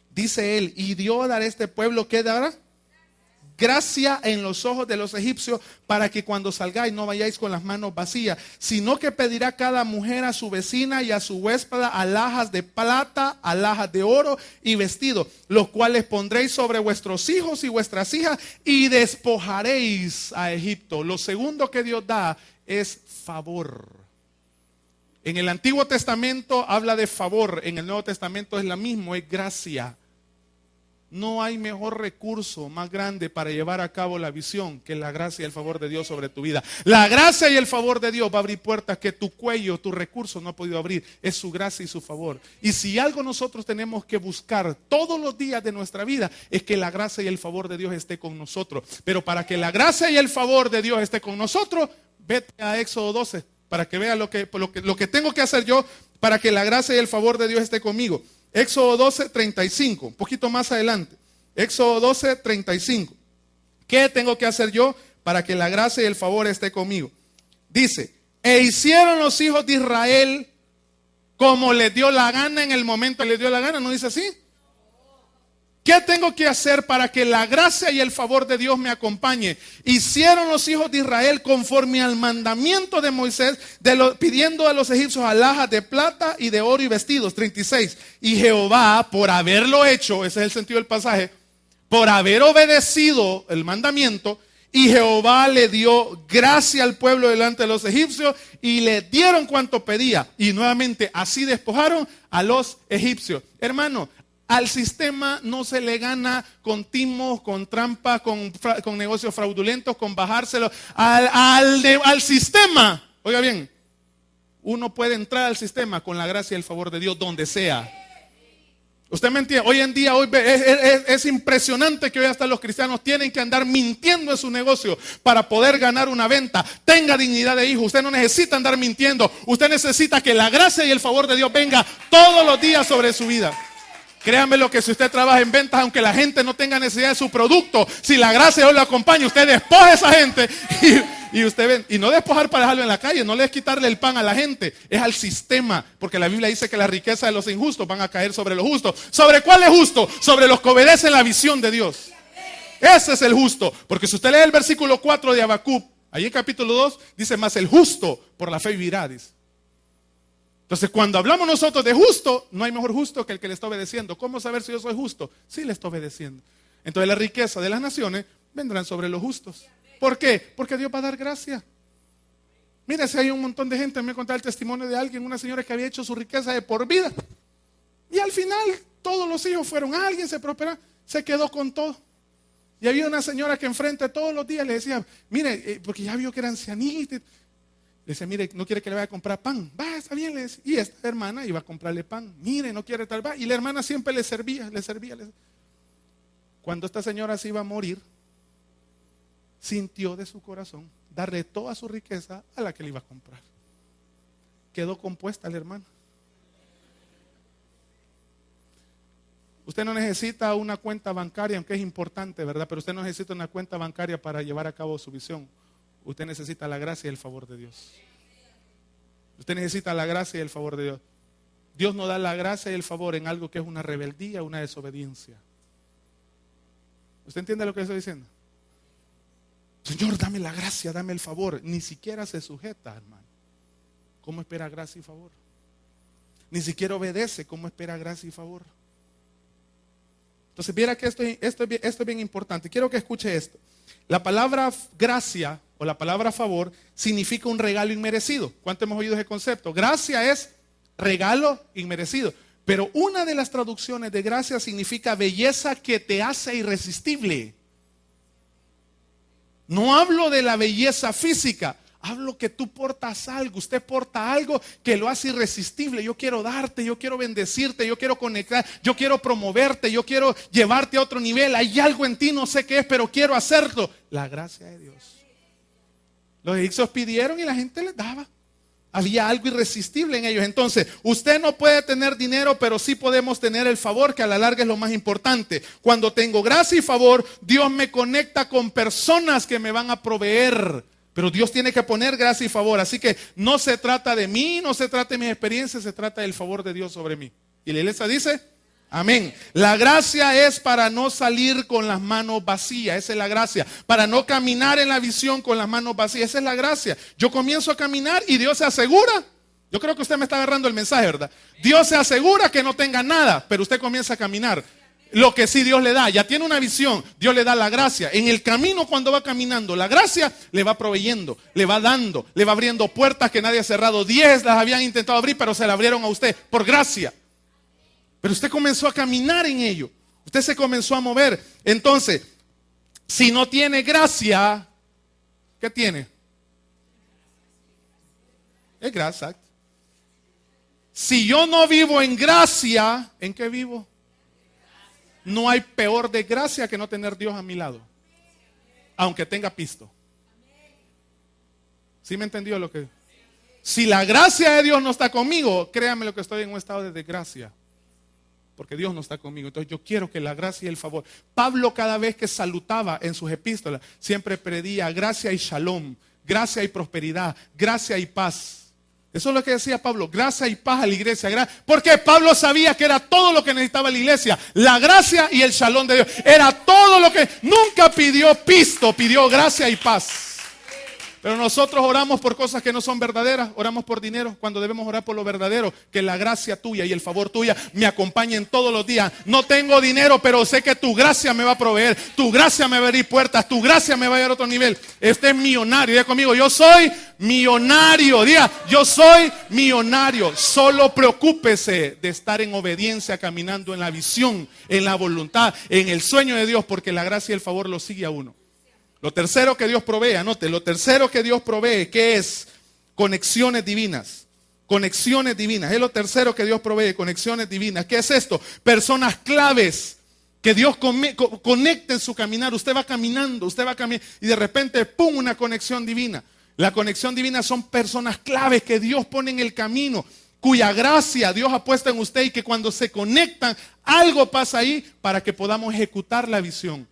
Dice él: y Dios dará a este pueblo, ¿qué dará? Gracia en los ojos de los egipcios, para que cuando salgáis no vayáis con las manos vacías, sino que pedirá cada mujer a su vecina y a su huéspeda alhajas de plata, alhajas de oro y vestidos, los cuales pondréis sobre vuestros hijos y vuestras hijas, y despojaréis a Egipto. Lo segundo que Dios da es favor. En el Antiguo Testamento habla de favor, en el Nuevo Testamento es la misma, es gracia. No hay mejor recurso más grande para llevar a cabo la visión que la gracia y el favor de Dios sobre tu vida. La gracia y el favor de Dios va a abrir puertas que tu cuello, tu recurso no ha podido abrir. Es su gracia y su favor. Y si algo nosotros tenemos que buscar todos los días de nuestra vida, es que la gracia y el favor de Dios esté con nosotros. Pero para que la gracia y el favor de Dios esté con nosotros, vete a Éxodo 12 para que vea lo que tengo que hacer yo para que la gracia y el favor de Dios esté conmigo. Éxodo 12, 35, un poquito más adelante. Éxodo 12, 35. ¿Qué tengo que hacer yo para que la gracia y el favor esté conmigo? Dice: e hicieron los hijos de Israel como les dio la gana en el momento que les dio la gana. ¿No dice así? ¿Qué tengo que hacer para que la gracia y el favor de Dios me acompañe? Hicieron los hijos de Israel conforme al mandamiento de Moisés, pidiendo a los egipcios alhajas de plata y de oro y vestidos. 36. Y Jehová, por haberlo hecho, ese es el sentido del pasaje, por haber obedecido el mandamiento, y Jehová le dio gracia al pueblo delante de los egipcios y le dieron cuanto pedía. Y nuevamente así despojaron a los egipcios. Hermano, al sistema no se le gana con timos, con trampas, con negocios fraudulentos, con bajárselo. Al sistema, oiga bien, uno puede entrar al sistema con la gracia y el favor de Dios donde sea. ¿Usted me entiende? Hoy en día es impresionante que hoy hasta los cristianos tienen que andar mintiendo en su negocio para poder ganar una venta. Tenga dignidad de hijo. Usted no necesita andar mintiendo. Usted necesita que la gracia y el favor de Dios venga todos los días sobre su vida. Créanme lo que si usted trabaja en ventas, aunque la gente no tenga necesidad de su producto, si la gracia de Dios le acompaña, usted despoja a esa gente y usted ven. Y no despojar para dejarlo en la calle, no le es quitarle el pan a la gente, es al sistema, porque la Biblia dice que la riqueza de los injustos van a caer sobre los justos. ¿Sobre cuál es justo? Sobre los que obedecen la visión de Dios. Ese es el justo, porque si usted lee el versículo 4 de Habacuc, ahí en capítulo 2, dice: más el justo por la fe vivirá, dice. Entonces, cuando hablamos nosotros de justo, no hay mejor justo que el que le está obedeciendo. ¿Cómo saber si yo soy justo? Sí, le estoy obedeciendo. Entonces, la riqueza de las naciones vendrán sobre los justos. ¿Por qué? Porque Dios va a dar gracia. Mira, si hay un montón de gente, me contaba el testimonio de alguien, una señora que había hecho su riqueza de por vida. Y al final, todos los hijos fueron, alguien se prosperó, se quedó con todo. Y había una señora que enfrente todos los días le decía: mire, porque ya vio que era ancianita. Le decía: mire, no quiere que le vaya a comprar pan. Va, está bien, le decía. Y esta hermana iba a comprarle pan. Mire, no quiere tal, va. Y la hermana siempre le servía. Cuando esta señora se iba a morir, sintió de su corazón darle toda su riqueza a la que le iba a comprar. Quedó compuesta la hermana. Usted no necesita una cuenta bancaria, aunque es importante, ¿verdad? Pero usted no necesita una cuenta bancaria para llevar a cabo su visión. Usted necesita la gracia y el favor de Dios. Usted necesita la gracia y el favor de Dios. Dios no da la gracia y el favor en algo que es una rebeldía, una desobediencia. ¿Usted entiende lo que estoy diciendo? Señor, dame la gracia, dame el favor. Ni siquiera se sujeta, hermano. ¿Cómo espera gracia y favor? Ni siquiera obedece. ¿Cómo espera gracia y favor? Entonces, viera que esto es bien importante. Quiero que escuche esto. La palabra gracia o la palabra favor significa un regalo inmerecido. ¿Cuánto hemos oído ese concepto? Gracia es regalo inmerecido. Pero una de las traducciones de gracia significa belleza que te hace irresistible. No hablo de la belleza física, hablo que tú portas algo, usted porta algo que lo hace irresistible. Yo quiero darte, yo quiero bendecirte, yo quiero conectar, yo quiero promoverte, yo quiero llevarte a otro nivel. Hay algo en ti, no sé qué es, pero quiero hacerlo. La gracia de Dios. Los egipcios pidieron y la gente les daba. Había algo irresistible en ellos. Entonces, usted no puede tener dinero, pero sí podemos tener el favor, que a la larga es lo más importante. Cuando tengo gracia y favor, Dios me conecta con personas que me van a proveer. Pero Dios tiene que poner gracia y favor. Así que no se trata de mí, no se trata de mis experiencias, se trata del favor de Dios sobre mí. Y la iglesia dice, amén. La gracia es para no salir con las manos vacías. Esa es la gracia. Para no caminar en la visión con las manos vacías. Esa es la gracia. Yo comienzo a caminar y Dios se asegura. Yo creo que usted me está agarrando el mensaje, ¿verdad? Dios se asegura que no tenga nada, pero usted comienza a caminar. Lo que sí Dios le da, ya tiene una visión, Dios le da la gracia. En el camino, cuando va caminando, la gracia le va proveyendo, le va dando, le va abriendo puertas que nadie ha cerrado. 10 las habían intentado abrir, pero se la abrieron a usted por gracia. Pero usted comenzó a caminar en ello. Usted se comenzó a mover. Entonces, si no tiene gracia, ¿qué tiene? Es gracia. Si yo no vivo en gracia, ¿en qué vivo? No hay peor desgracia que no tener Dios a mi lado, aunque tenga pisto. ¿Sí me entendió lo que? Si la gracia de Dios no está conmigo, créame lo que estoy en un estado de desgracia, porque Dios no está conmigo. Entonces yo quiero que la gracia y el favor. Pablo, cada vez que salutaba en sus epístolas, siempre pedía gracia y shalom, gracia y prosperidad, gracia y paz. Eso es lo que decía Pablo, gracia y paz a la iglesia. Porque Pablo sabía que era todo lo que necesitaba la iglesia. La gracia y el shalom de Dios. Era todo lo que nunca pidió pisto, pidió gracia y paz. Pero nosotros oramos por cosas que no son verdaderas. Oramos por dinero cuando debemos orar por lo verdadero. Que la gracia tuya y el favor tuya me acompañen todos los días. No tengo dinero, pero sé que tu gracia me va a proveer. Tu gracia me va a abrir puertas. Tu gracia me va a llevar a otro nivel. Este es millonario. Diga conmigo, yo soy millonario. Diga, yo soy millonario. Solo preocúpese de estar en obediencia, caminando en la visión, en la voluntad, en el sueño de Dios, porque la gracia y el favor lo sigue a uno. Lo tercero que Dios provee, anote, lo tercero que Dios provee, ¿qué es? Conexiones divinas. Conexiones divinas. Es lo tercero que Dios provee, conexiones divinas. ¿Qué es esto? Personas claves que Dios conecte en su caminar. Usted va caminando y de repente, ¡pum!, una conexión divina. La conexión divina son personas claves que Dios pone en el camino, cuya gracia Dios ha puesto en usted y que cuando se conectan, algo pasa ahí para que podamos ejecutar la visión.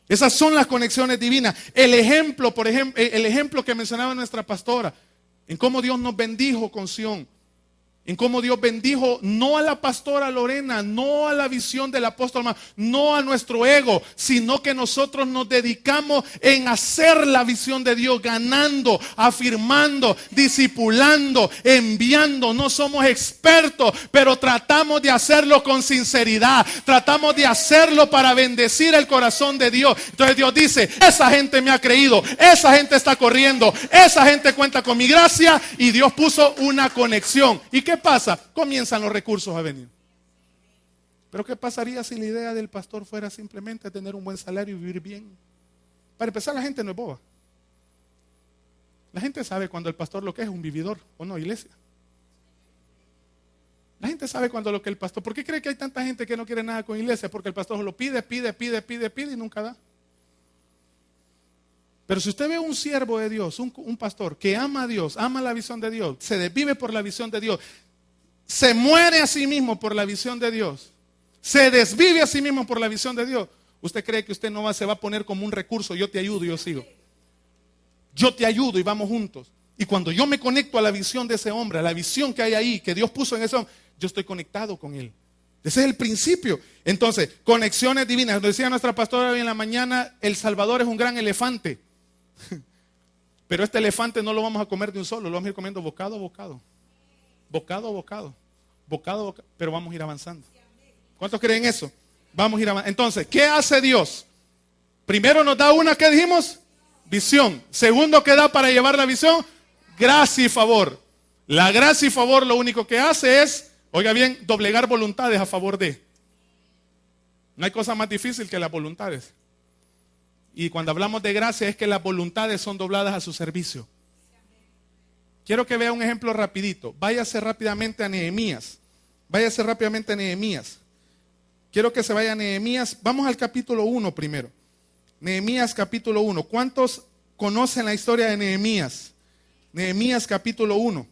Esas son las conexiones divinas. El ejemplo, por ejemplo, el ejemplo que mencionaba nuestra pastora, en cómo Dios nos bendijo con Sion, en cómo Dios bendijo no a la pastora Lorena, no a la visión del apóstol, no a nuestro ego, sino que nosotros nos dedicamos en hacer la visión de Dios, ganando, afirmando, discipulando, enviando. No somos expertos, pero tratamos de hacerlo con sinceridad, tratamos de hacerlo para bendecir el corazón de Dios. Entonces Dios dice, esa gente me ha creído, esa gente está corriendo, esa gente cuenta con mi gracia, y Dios puso una conexión. ¿Y qué pasa? Comienzan los recursos a venir. Pero ¿qué pasaría si la idea del pastor fuera simplemente tener un buen salario y vivir bien? Para empezar, la gente no es boba. La gente sabe cuando el pastor lo que es un vividor o no, iglesia. La gente sabe cuando lo que el pastor... ¿Por qué cree que hay tanta gente que no quiere nada con iglesia? Porque el pastor lo pide y nunca da. Pero si usted ve un siervo de Dios, un pastor que ama a Dios, ama la visión de Dios, se desvive por la visión de Dios, se muere a sí mismo por la visión de Dios, se desvive a sí mismo por la visión de Dios, ¿usted cree que usted se va a poner como un recurso? Yo te ayudo y yo sigo. Yo te ayudo y vamos juntos. Y cuando yo me conecto a la visión de ese hombre, a la visión que hay ahí, que Dios puso en ese hombre, yo estoy conectado con él. Ese es el principio. Entonces, conexiones divinas. Decía nuestra pastora hoy en la mañana, El Salvador es un gran elefante. Pero este elefante no lo vamos a comer de un solo, lo vamos a ir comiendo bocado a bocado. Bocado a bocado. Bocado a bocado. Pero vamos a ir avanzando. ¿Cuántos creen eso? Vamos a ir avanzando. Entonces, ¿qué hace Dios? Primero nos da una, ¿qué dijimos? Visión. Segundo, ¿qué da para llevar la visión? Gracia y favor. La gracia y favor lo único que hace es, oiga bien, doblegar voluntades a favor de. No hay cosa más difícil que las voluntades. Y cuando hablamos de gracia es que las voluntades son dobladas a su servicio. Quiero que vea un ejemplo rapidito. Váyase rápidamente a Nehemías. Váyase rápidamente a Nehemías. Quiero que se vaya a Nehemías. Vamos al capítulo 1 primero. Nehemías capítulo 1. ¿Cuántos conocen la historia de Nehemías? Nehemías capítulo 1.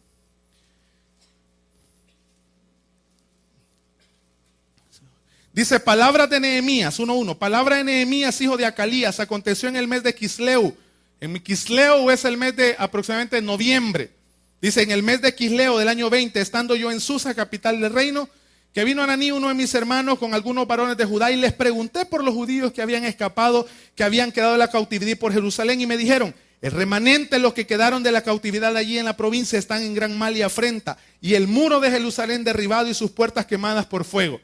Dice, palabras de Nehemías, 1:1. Palabra de Nehemías, hijo de Acalías, aconteció en el mes de Quisleu. En Quisleu es el mes de aproximadamente noviembre. Dice, en el mes de Quisleu del año 20, estando yo en Susa, capital del reino, que vino Ananí, uno de mis hermanos, con algunos varones de Judá, y les pregunté por los judíos que habían escapado, que habían quedado en la cautividad por Jerusalén, y me dijeron, el remanente, los que quedaron de la cautividad allí en la provincia, están en gran mal y afrenta, y el muro de Jerusalén derribado y sus puertas quemadas por fuego.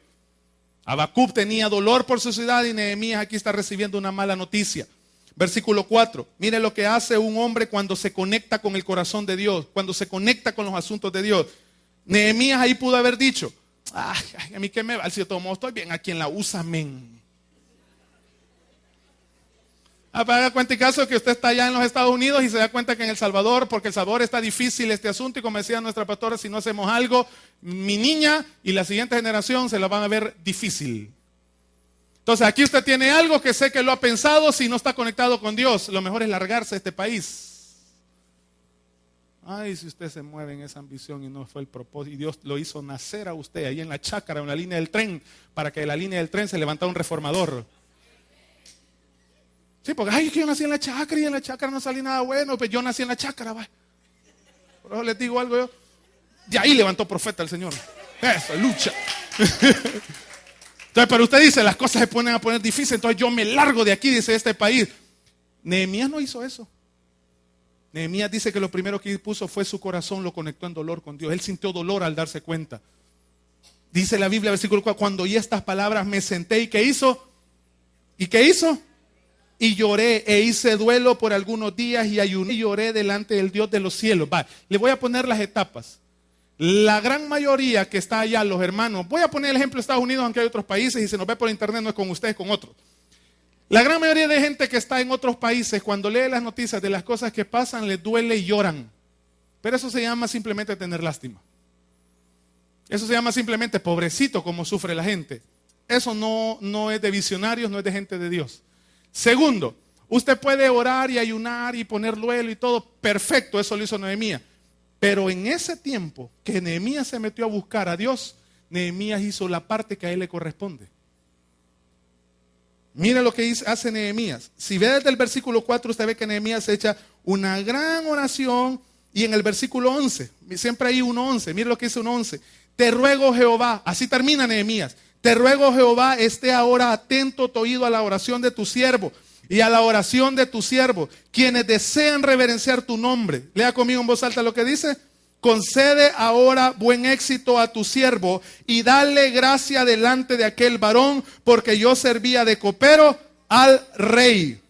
Habacuc tenía dolor por su ciudad y Nehemías aquí está recibiendo una mala noticia. Versículo 4. Mire lo que hace un hombre cuando se conecta con el corazón de Dios, cuando se conecta con los asuntos de Dios. Nehemías ahí pudo haber dicho, ay, a mí qué me va, si yo todo modo estoy bien aquí en la USA, men. Haga cuenta y caso que usted está allá en los Estados Unidos y se da cuenta que en El Salvador, porque El Salvador está difícil este asunto, y como decía nuestra pastora, si no hacemos algo, mi niña y la siguiente generación se la van a ver difícil. Entonces aquí usted tiene algo que sé que lo ha pensado, si no está conectado con Dios, lo mejor es largarse de este país. Ay, si usted se mueve en esa ambición y no fue el propósito, y Dios lo hizo nacer a usted ahí en la chácara, en la línea del tren, para que de la línea del tren se levantara un reformador. Sí, porque ay, es que yo nací en la chácara y en la chácara no salí nada bueno, pues yo nací en la chácara, va. Por eso les digo algo yo. De ahí levantó profeta el Señor. Eso, lucha. Entonces, pero usted dice, las cosas se ponen a poner difíciles, entonces yo me largo de aquí, dice este país. Nehemías no hizo eso. Nehemías dice que lo primero que puso fue su corazón, lo conectó en dolor con Dios. Él sintió dolor al darse cuenta. Dice la Biblia, versículo 4, cuando oí estas palabras me senté y ¿qué hizo? ¿Y qué hizo? Y lloré e hice duelo por algunos días y ayuné y lloré delante del Dios de los cielos. Va, le voy a poner las etapas. La gran mayoría que está allá, los hermanos, voy a poner el ejemplo de Estados Unidos, aunque hay otros países y se nos ve por internet, no es con ustedes, con otros. La gran mayoría de gente que está en otros países, cuando lee las noticias de las cosas que pasan, les duele y lloran. Pero eso se llama simplemente tener lástima. Eso se llama simplemente pobrecito como sufre la gente. Eso no es de visionarios, no es de gente de Dios. Segundo, usted puede orar y ayunar y poner duelo y todo, perfecto, eso lo hizo Nehemías. Pero en ese tiempo que Nehemías se metió a buscar a Dios, Nehemías hizo la parte que a él le corresponde. Mira lo que hace Nehemías. Si ve desde el versículo 4, usted ve que Nehemías echa una gran oración, y en el versículo 11, siempre hay 1:11, mira lo que dice 1:11. Te ruego, Jehová, así termina Nehemías. Te ruego, Jehová, esté ahora atento tu oído a la oración de tu siervo y a la oración de tu siervo, quienes desean reverenciar tu nombre. Lea conmigo en voz alta lo que dice. Concede ahora buen éxito a tu siervo y dale gracia delante de aquel varón, porque yo servía de copero al rey.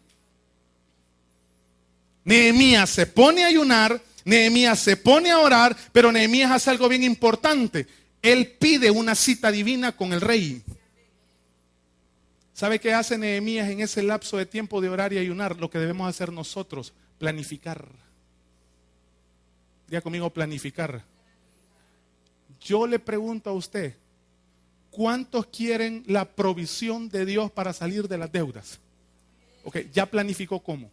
Nehemías se pone a ayunar, Nehemías se pone a orar, pero Nehemías hace algo bien importante. Él pide una cita divina con el rey. ¿Sabe qué hace Nehemías en ese lapso de tiempo de orar y ayunar? Lo que debemos hacer nosotros, planificar. Diga conmigo, planificar. Yo le pregunto a usted, ¿cuántos quieren la provisión de Dios para salir de las deudas? Ok, ¿ya planificó cómo?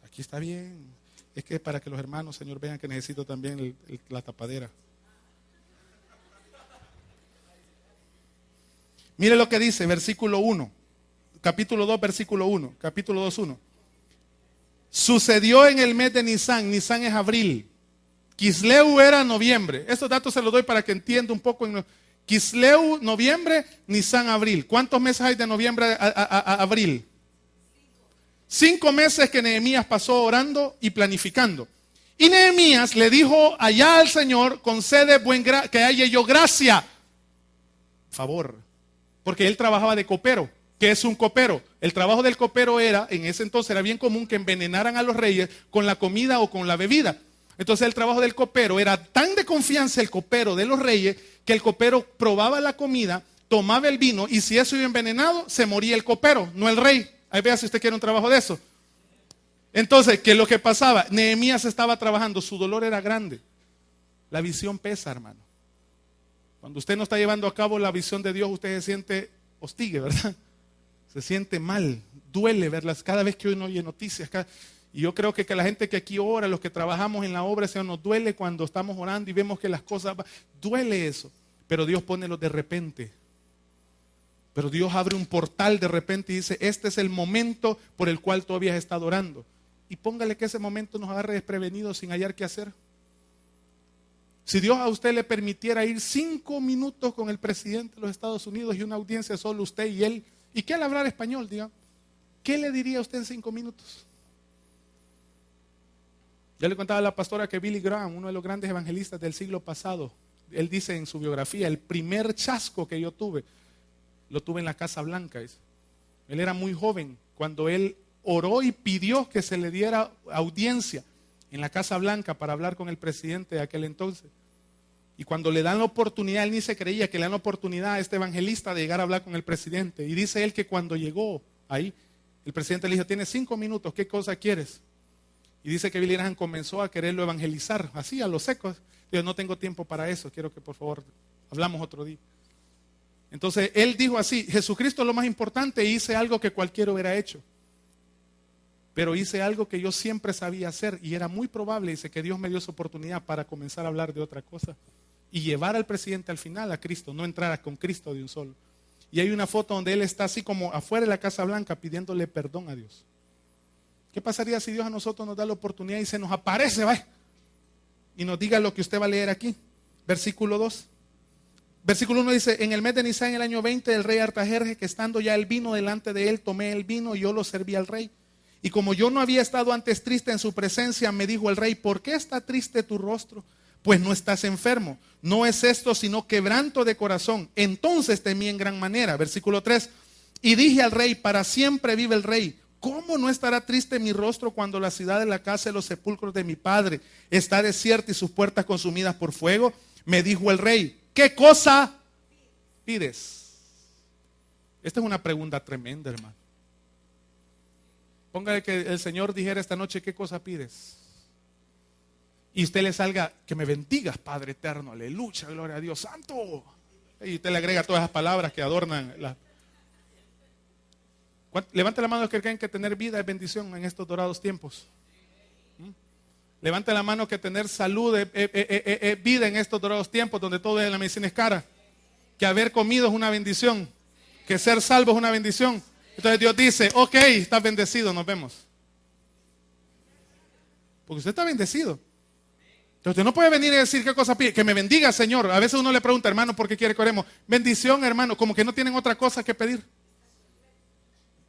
Aquí está bien. Es que para que los hermanos, Señor, vean que necesito también la tapadera. Mire lo que dice, versículo 1. Capítulo 2, versículo 1. Capítulo 2, 1. Sucedió en el mes de Nisán. Nisán es abril. Quisleu era noviembre. Estos datos se los doy para que entienda un poco. Quisleu, noviembre, Nisan, abril. ¿Cuántos meses hay de noviembre a abril? 5 meses que Nehemías pasó orando y planificando. Y Nehemías le dijo allá al Señor, concede que haya yo gracia, favor, porque él trabajaba de copero. ¿Qué es un copero? El trabajo del copero era, en ese entonces era bien común que envenenaran a los reyes con la comida o con la bebida. Entonces el trabajo del copero era tan de confianza el copero de los reyes, que el copero probaba la comida, tomaba el vino, y si eso iba envenenado, se moría el copero, no el rey. Ahí vea si usted quiere un trabajo de eso. Entonces, ¿qué es lo que pasaba? Nehemías estaba trabajando, su dolor era grande. La visión pesa, hermano. Cuando usted no está llevando a cabo la visión de Dios, usted se siente hostigue, ¿verdad? Se siente mal, duele verlas cada vez que uno oye noticias. Y yo creo que la gente que aquí ora, los que trabajamos en la obra, Señor, nos duele cuando estamos orando y vemos que las cosas, duele eso. Pero Dios pone los de repente. Pero Dios abre un portal de repente y dice, este es el momento por el cual tú habías estado orando. Y póngale que ese momento nos agarre desprevenidos sin hallar qué hacer. Si Dios a usted le permitiera ir 5 minutos con el presidente de los Estados Unidos y una audiencia solo usted y él, y que él hablara español, diga, ¿qué le diría a usted en 5 minutos? Yo le contaba a la pastora que Billy Graham, uno de los grandes evangelistas del siglo pasado, él dice en su biografía, el primer chasco que yo tuve, lo tuve en la Casa Blanca. Él era muy joven cuando él oró y pidió que se le diera audiencia en la Casa Blanca para hablar con el presidente de aquel entonces. Y cuando le dan la oportunidad, él ni se creía que le dan la oportunidad a este evangelista de llegar a hablar con el presidente. Y dice él que cuando llegó ahí, el presidente le dijo, tienes 5 minutos, ¿qué cosa quieres? Y dice que Billy Graham comenzó a quererlo evangelizar, así a los secos. Dijo, no tengo tiempo para eso, quiero que por favor hablamos otro día. Entonces él dijo así, Jesucristo es lo más importante, hice algo que cualquiera hubiera hecho. Pero hice algo que yo siempre sabía hacer y era muy probable, dice, que Dios me dio esa oportunidad para comenzar a hablar de otra cosa y llevar al presidente al final a Cristo, no entrar con Cristo de un solo. Y hay una foto donde él está así como afuera de la Casa Blanca pidiéndole perdón a Dios. ¿Qué pasaría si Dios a nosotros nos da la oportunidad y se nos aparece, va? Y nos diga lo que usted va a leer aquí? Versículo 2. Versículo 1 dice, en el mes de Nisan, en el año 20 del rey Artajerjes, que estando ya el vino delante de él, tomé el vino y yo lo serví al rey. Y como yo no había estado antes triste en su presencia, me dijo el rey, ¿por qué está triste tu rostro? Pues no estás enfermo. No es esto sino quebranto de corazón. Entonces temí en gran manera. Versículo 3. Y dije al rey, para siempre vive el rey. ¿Cómo no estará triste mi rostro cuando la ciudad de la casa de los sepulcros de mi padre está desierta y sus puertas consumidas por fuego? Me dijo el rey, ¿qué cosa pides? Esta es una pregunta tremenda, hermano. Póngale que el Señor dijera esta noche, ¿qué cosa pides? Y usted le salga, que me bendigas, Padre eterno, aleluya, gloria a Dios santo. Y usted le agrega todas esas palabras que adornan la... Levante la mano los que creen que tener vida es bendición en estos dorados tiempos. Levante la mano que tener salud es vida en estos dorados tiempos donde todo en la medicina es cara. Que haber comido es una bendición. Que ser salvo es una bendición. Entonces Dios dice, ok, estás bendecido, nos vemos. Porque usted está bendecido. Entonces usted no puede venir y decir qué cosa pide. Que me bendiga, Señor. A veces uno le pregunta, hermano, ¿por qué quiere que oremos? Bendición, hermano, como que no tienen otra cosa que pedir.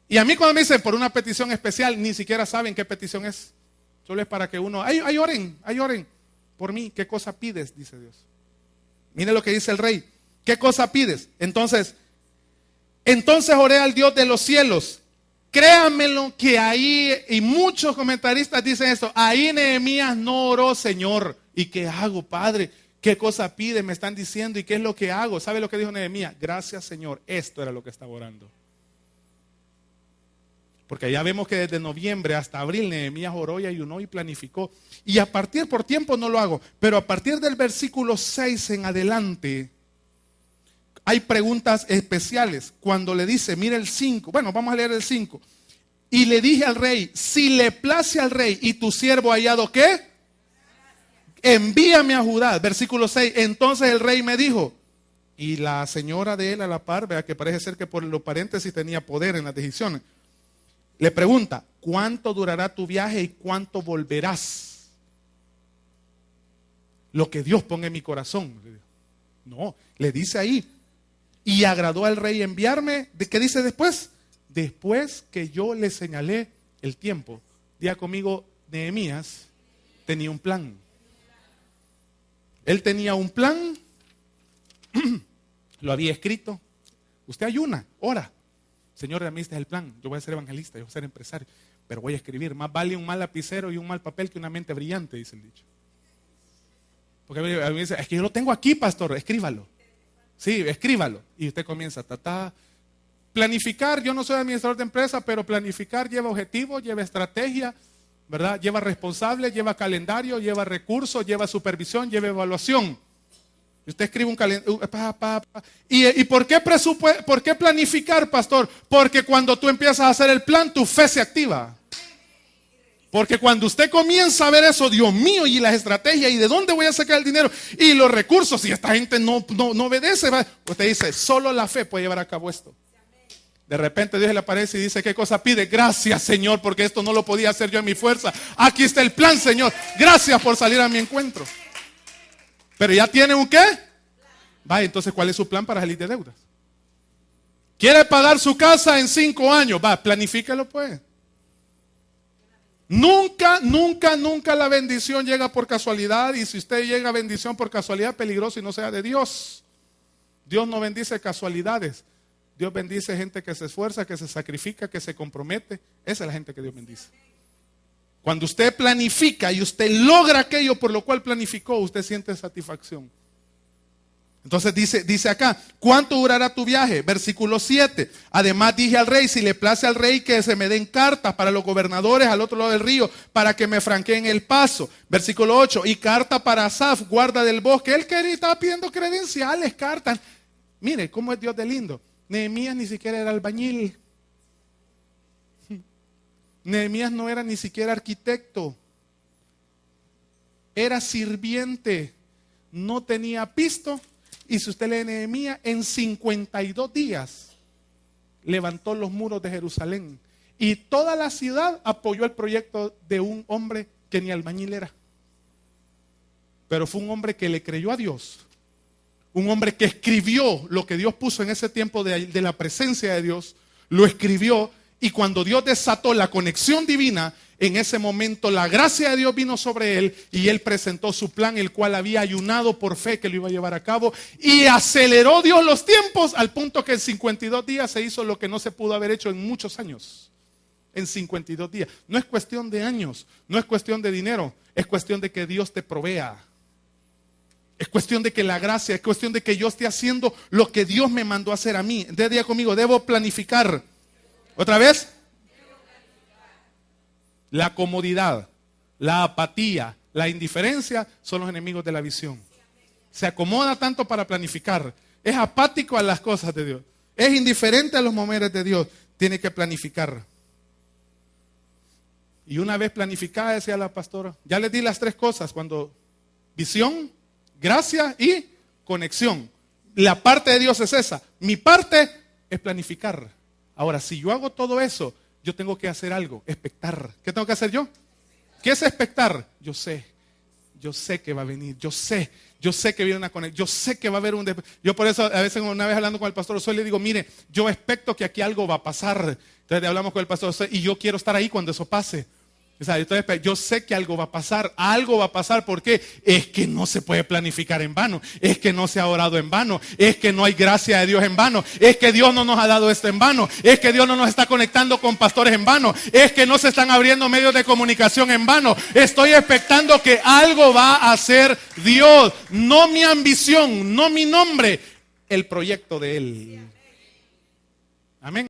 Y a mí cuando me dicen por una petición especial, ni siquiera saben qué petición es. Solo es para que uno, ay oren por mí. ¿Qué cosa pides? Dice Dios. Mire lo que dice el rey. ¿Qué cosa pides? Entonces oré al Dios de los cielos. Créanmelo que ahí, y muchos comentaristas dicen esto, ahí Nehemías no oró, Señor. ¿Y qué hago, Padre? ¿Qué cosa pide? Me están diciendo, ¿y qué es lo que hago? ¿Sabe lo que dijo Nehemías? Gracias, Señor. Esto era lo que estaba orando. Porque ya vemos que desde noviembre hasta abril Nehemías oró y ayunó y planificó. Y a partir, por tiempo no lo hago, pero a partir del versículo 6 en adelante, hay preguntas especiales. Cuando le dice, mira el 5, bueno, vamos a leer el 5. Y le dije al rey, si le place al rey y tu siervo hallado, ¿qué? Envíame a Judá. Versículo 6, entonces el rey me dijo, y la señora de él a la par, vea que parece ser que por los paréntesis tenía poder en las decisiones. Le pregunta, ¿cuánto durará tu viaje y cuánto volverás? lo que Dios ponga en mi corazón. No, le dice ahí, y agradó al rey enviarme. ¿De qué dice después? Después que yo le señalé el tiempo. Diga conmigo, Nehemías tenía un plan. Él tenía un plan, lo había escrito. Usted ayuna, ora. Señor, dame este es el plan. Yo voy a ser evangelista, yo voy a ser empresario, pero voy a escribir. Más vale un mal lapicero y un mal papel que una mente brillante, dice el dicho. Porque a mí me dice, es que yo lo tengo aquí, pastor, escríbalo. Sí, escríbalo. Y usted comienza, planificar. Yo no soy administrador de empresa, pero planificar lleva objetivo, lleva estrategia, ¿verdad? Lleva responsable, lleva calendario, lleva recursos, lleva supervisión, lleva evaluación. Y usted escribe un calendario. ¿Y por qué planificar, pastor? Porque cuando tú empiezas a hacer el plan, tu fe se activa. Porque cuando usted comienza a ver eso, Dios mío, y las estrategias, y de dónde voy a sacar el dinero, y los recursos, y esta gente no obedece, usted dice, solo la fe puede llevar a cabo esto. De repente Dios le aparece y dice, ¿qué cosa pide? Gracias, Señor, porque esto no lo podía hacer yo en mi fuerza. Aquí está el plan, Señor. Gracias por salir a mi encuentro. Pero ya tiene un ¿qué? Va, entonces, ¿cuál es su plan para salir de deudas? ¿Quiere pagar su casa en 5 años? Va, planifíquelo pues. Nunca la bendición llega por casualidad. Y si usted llega a bendición por casualidad, peligroso y no sea de Dios. Dios no bendice casualidades. Dios bendice gente que se esfuerza, que se sacrifica, que se compromete. Esa es la gente que Dios bendice. Cuando usted planifica y usted logra aquello por lo cual planificó, usted siente satisfacción. Entonces dice acá, ¿cuánto durará tu viaje? Versículo 7. Además dije al rey, si le place al rey que se me den cartas para los gobernadores al otro lado del río, para que me franqueen el paso. Versículo 8. Y carta para Asaf, guarda del bosque. Él estaba pidiendo credenciales, cartas. Mire cómo es Dios de lindo. Nehemías ni siquiera era albañil. Nehemías no era ni siquiera arquitecto. Era sirviente. No tenía pisto. Y si usted lee Nehemías, en 52 días levantó los muros de Jerusalén. Y toda la ciudad apoyó el proyecto de un hombre que ni albañil era. Pero fue un hombre que le creyó a Dios. Un hombre que escribió lo que Dios puso en ese tiempo de la presencia de Dios. Lo escribió. Y cuando Dios desató la conexión divina, en ese momento la gracia de Dios vino sobre él y él presentó su plan, el cual había ayunado por fe que lo iba a llevar a cabo, y aceleró Dios los tiempos al punto que en 52 días se hizo lo que no se pudo haber hecho en muchos años. En 52 días. No es cuestión de años, no es cuestión de dinero, es cuestión de que Dios te provea. Es cuestión de que la gracia, es cuestión de que yo esté haciendo lo que Dios me mandó a hacer a mí. Entonces diga conmigo, debo planificar. ¿Otra vez? La comodidad, la apatía, la indiferencia son los enemigos de la visión. Se acomoda tanto para planificar. Es apático a las cosas de Dios. Es indiferente a los momentos de Dios. Tiene que planificar. Y una vez planificada, decía la pastora, ya les di las 3 cosas. Cuando visión, gracia y conexión. La parte de Dios es esa. Mi parte es planificar. Ahora, si yo hago todo eso, yo tengo que hacer algo, expectar. ¿Qué tengo que hacer yo? ¿Qué es expectar? Yo sé que va a venir, yo sé que viene una conexión, yo sé que va a haber un... Yo por eso a veces una vez hablando con el pastor Osoy le digo, mire, yo expecto que aquí algo va a pasar. Entonces hablamos con el pastor Osoy y yo quiero estar ahí cuando eso pase. O sea, entonces, yo sé que algo va a pasar, ¿por qué? Es que no se puede planificar en vano, es que no se ha orado en vano, es que no hay gracia de Dios en vano, es que Dios no nos ha dado esto en vano, es que Dios no nos está conectando con pastores en vano, es que no se están abriendo medios de comunicación en vano. Estoy expectando que algo va a hacer Dios, no mi ambición, no mi nombre, el proyecto de Él. Amén.